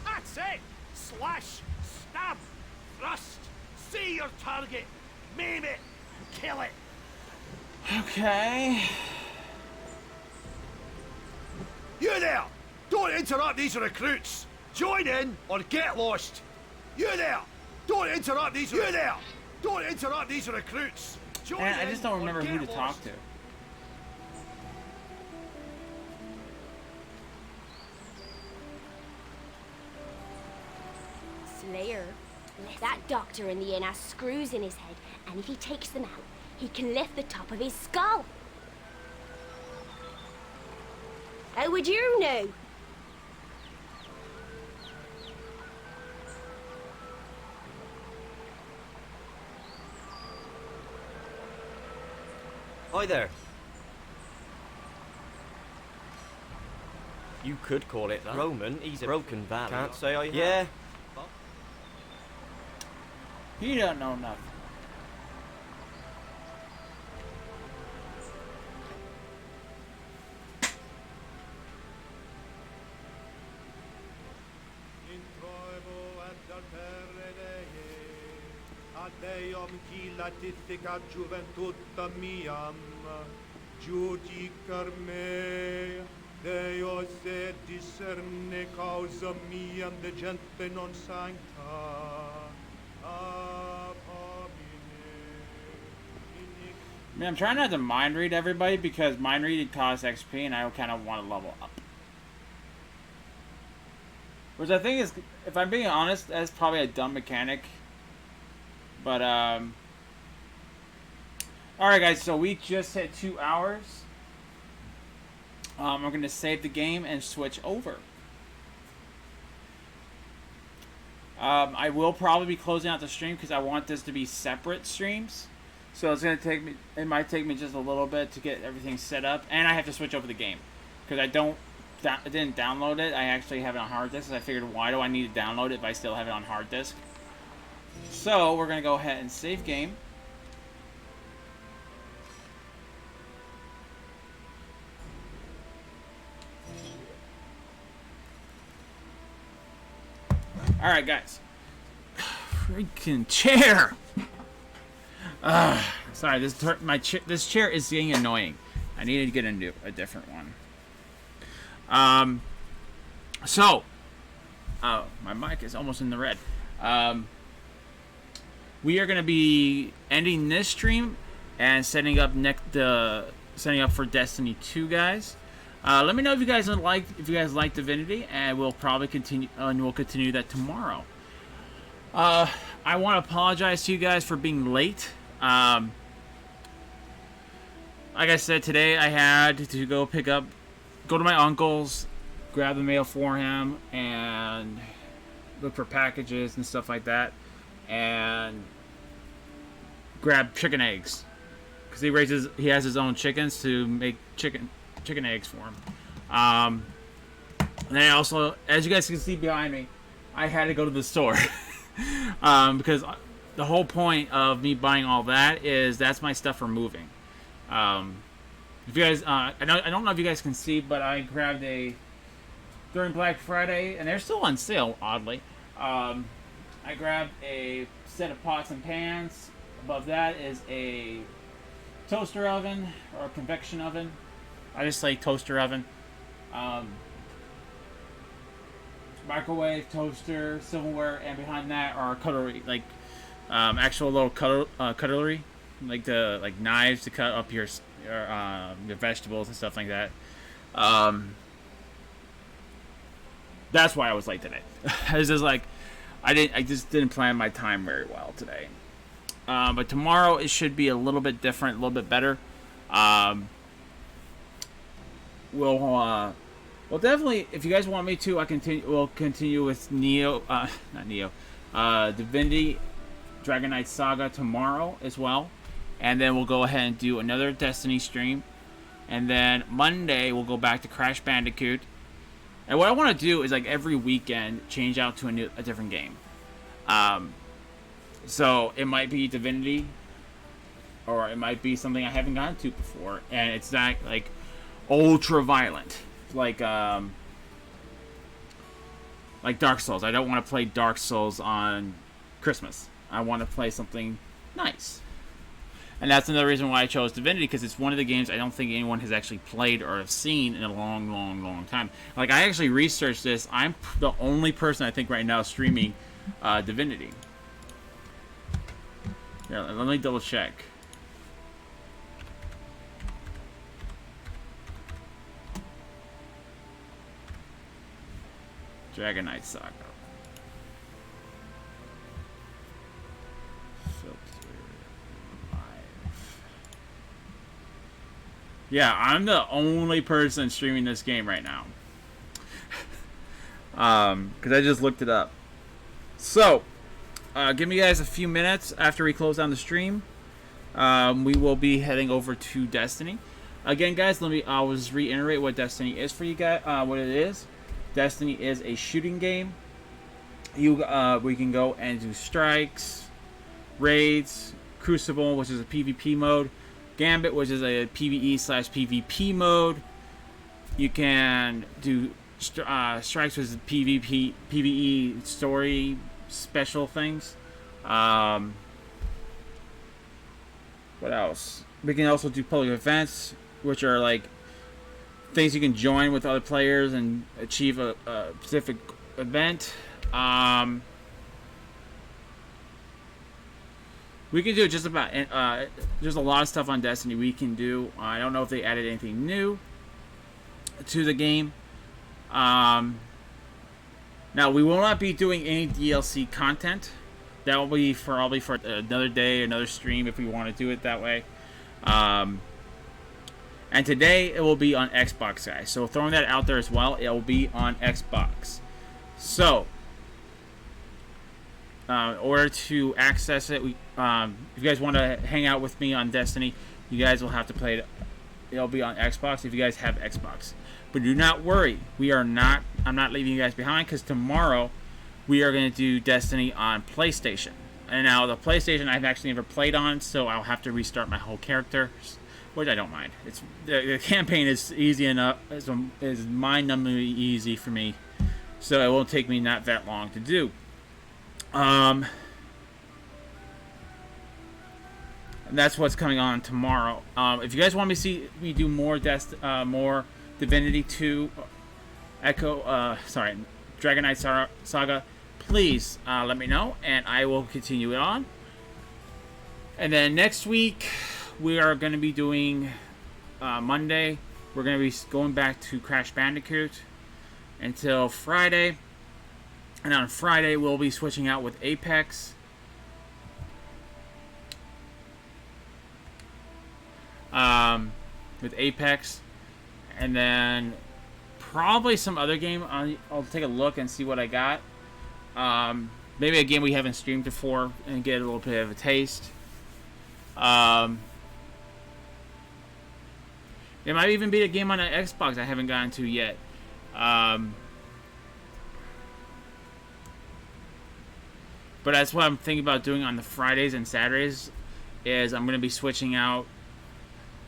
That's it! Slash, stab, thrust, see your target, maim it, kill it. Okay. You there! Don't interrupt these recruits! Join in or get lost! You there! Don't interrupt these. You there! Don't interrupt these recruits! Join Man, I in just don't or remember who to get talk lost. to. Slayer. That doctor in the inn has screws in his head, and if he takes them out, he can lift the top of his skull. How would you know? Hi there. You could call it that. Roman, he's a broken valley. Can't say I have. Yeah. He don't know nothing. Deum qui latifica juventutta miam, judicar me, Deus et discerne causa miam de gente non sancta. Man, I'm trying not to mind read everybody because mind reading costs XP and I kind of want to level up. Which I think is, if I'm being honest, that's probably a dumb mechanic. But, alright guys, so we just hit 2 hours. We're going to save the game and switch over. I will probably be closing out the stream because I want this to be separate streams. So it's going to take me, it might take me just a little bit to get everything set up. And I have to switch over the game. Because I didn't download it. I actually have it on hard disk. I figured, why do I need to download it if I still have it on hard disk? So we're going to go ahead and save game. Alright guys. Freaking chair! Sorry, this chair is getting annoying. I need to get a different one. Oh, my mic is almost in the red. We are going to be ending this stream and setting up for Destiny 2, guys. Let me know if you guys like Divinity, and we'll probably continue that tomorrow. I want to apologize to you guys for being late. Like I said, today I had to go to my uncle's, grab the mail for him, and look for packages and stuff like that, and grab chicken eggs because he has his own chickens to make chicken eggs for him. And then I also, as you guys can see behind me, I had to go to the store because the whole point of me buying all that is that's my stuff for moving. If you guys, I don't know if you guys can see, but I grabbed during Black Friday, and they're still on sale, oddly. I grabbed a set of pots and pans. Above that is a toaster oven or a convection oven. I just say toaster oven. Microwave, toaster, silverware, and behind that are cutlery, like actual little cutlery, like knives to cut up your vegetables and stuff like that. That's why I was late today. It's just like I just didn't plan my time very well today. But tomorrow it should be a little bit different, a little bit better. We'll Well, definitely, if you guys want me to, we'll continue with Divinity Dragon Knight Saga tomorrow as well. And then we'll go ahead and do another Destiny stream. And then Monday, we'll go back to Crash Bandicoot. And what I want to do is, like, every weekend, change out to a different game. So, it might be Divinity, or it might be something I haven't gotten to before. And it's not, like, ultra violent. Like Dark Souls. I don't want to play Dark Souls on Christmas. I want to play something nice. And that's another reason why I chose Divinity, because it's one of the games I don't think anyone has actually played or have seen in a long, long, long time. Like, I actually researched this. I'm the only person I think right now streaming Divinity. Yeah, let me double check. Dragon Knight Saga. Yeah, I'm the only person streaming this game right now. Because I just looked it up. So, give me guys a few minutes after we close down the stream. We will be heading over to Destiny. Again, guys, I'll just reiterate what Destiny is for you guys. What it is. Destiny is a shooting game. We can go and do strikes, raids, Crucible, which is a PvP mode, Gambit, which is a PvE/PvP mode. You can do strikes, which is PvE story special things. What else? We can also do public events, which are like things you can join with other players and achieve a specific event. We can do just about... there's a lot of stuff on Destiny we can do. I don't know if they added anything new to the game. Now, we will not be doing any DLC content. That will be probably for another day, another stream, if we want to do it that way. And today, it will be on Xbox, guys. So, throwing that out there as well, it will be on Xbox. So, in order to access it, if you guys want to hang out with me on Destiny, you guys will have to play it. It'll be on Xbox if you guys have Xbox. But do not worry. I'm not leaving you guys behind, because tomorrow, we are going to do Destiny on PlayStation. And now, the PlayStation I've actually never played on, so I'll have to restart my whole character, which I don't mind. The campaign is easy enough, is mind-numbingly easy for me, so it won't take me not that long to do. And that's what's coming on tomorrow. If you guys want me to see me do more Divinity 2, Dragon Knight Saga, please let me know, and I will continue it on. And then next week, we are going to be doing Monday. We're going to be going back to Crash Bandicoot until Friday. And on Friday, we'll be switching out with Apex. And then probably some other game. I'll take a look and see what I got. Maybe a game we haven't streamed before and get a little bit of a taste. It might even be a game on an Xbox I haven't gotten to yet. But that's what I'm thinking about doing on the Fridays and Saturdays, is I'm going to be switching out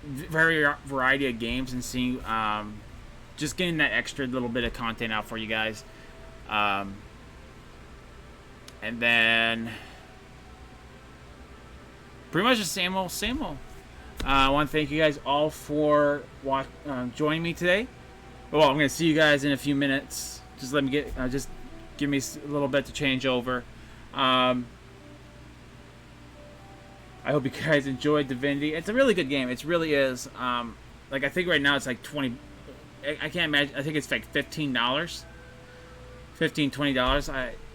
variety of games and seeing, just getting that extra little bit of content out for you guys. And then pretty much the same old. I want to thank you guys all for joining me today. Well, I'm going to see you guys in a few minutes. Just let me just give me a little bit to change over. I hope you guys enjoyed Divinity. It's a really good game. It really is. Like, I think right now it's like 20. I can't imagine. I think it's like $15, $20.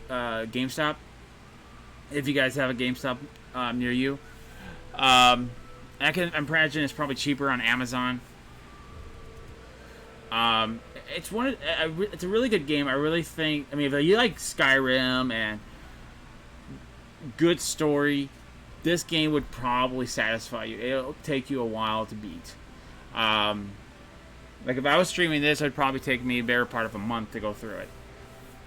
GameStop. If you guys have a GameStop near you, I'm imagining it's probably cheaper on Amazon. it's it's a really good game. I really think. I mean, if you like Skyrim and good story, this game would probably satisfy you. It'll take you a while to beat. Like if I was streaming this, it'd probably take me a better part of a month to go through it.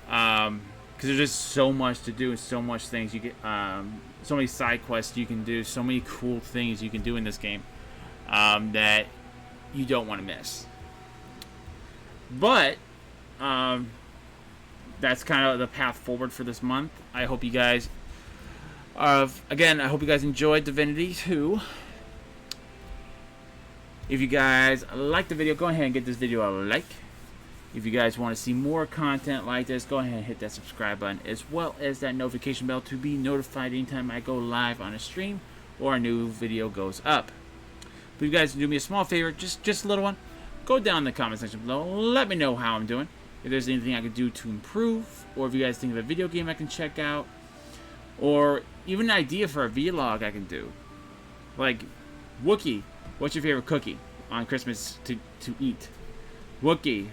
Because there's just so much to do and so much things you get. So many side quests you can do, so many cool things you can do in this game that you don't want to miss. But that's kind of the path forward for this month. I hope you guys, again, I hope you guys enjoyed Divinity 2. If you guys like the video, go ahead and get this video a like. If you guys want to see more content like this, go ahead and hit that subscribe button, as well as that notification bell to be notified anytime I go live on a stream or a new video goes up. But you guys do me a small favor, just a little one. Go down in the comment section below. Let me know how I'm doing. If there's anything I can do to improve, or if you guys think of a video game I can check out, or even an idea for a vlog I can do. Like, Wookiee, what's your favorite cookie on Christmas to eat? Wookiee,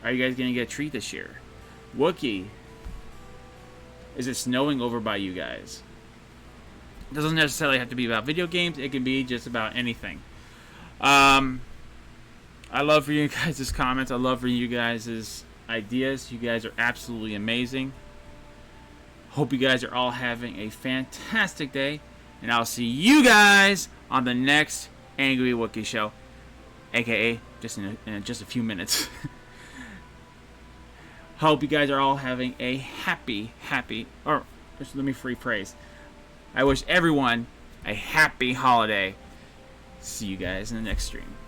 are you guys going to get a treat this year? Wookiee, is it snowing over by you guys? It doesn't necessarily have to be about video games. It can be just about anything. I love for you guys' comments. I love for you guys' ideas. You guys are absolutely amazing. Hope you guys are all having a fantastic day. And I'll see you guys on the next Angry Wookiee Show. AKA just in just a few minutes. Hope you guys are all having a happy, or just let me rephrase. I wish everyone a happy holiday. See you guys in the next stream.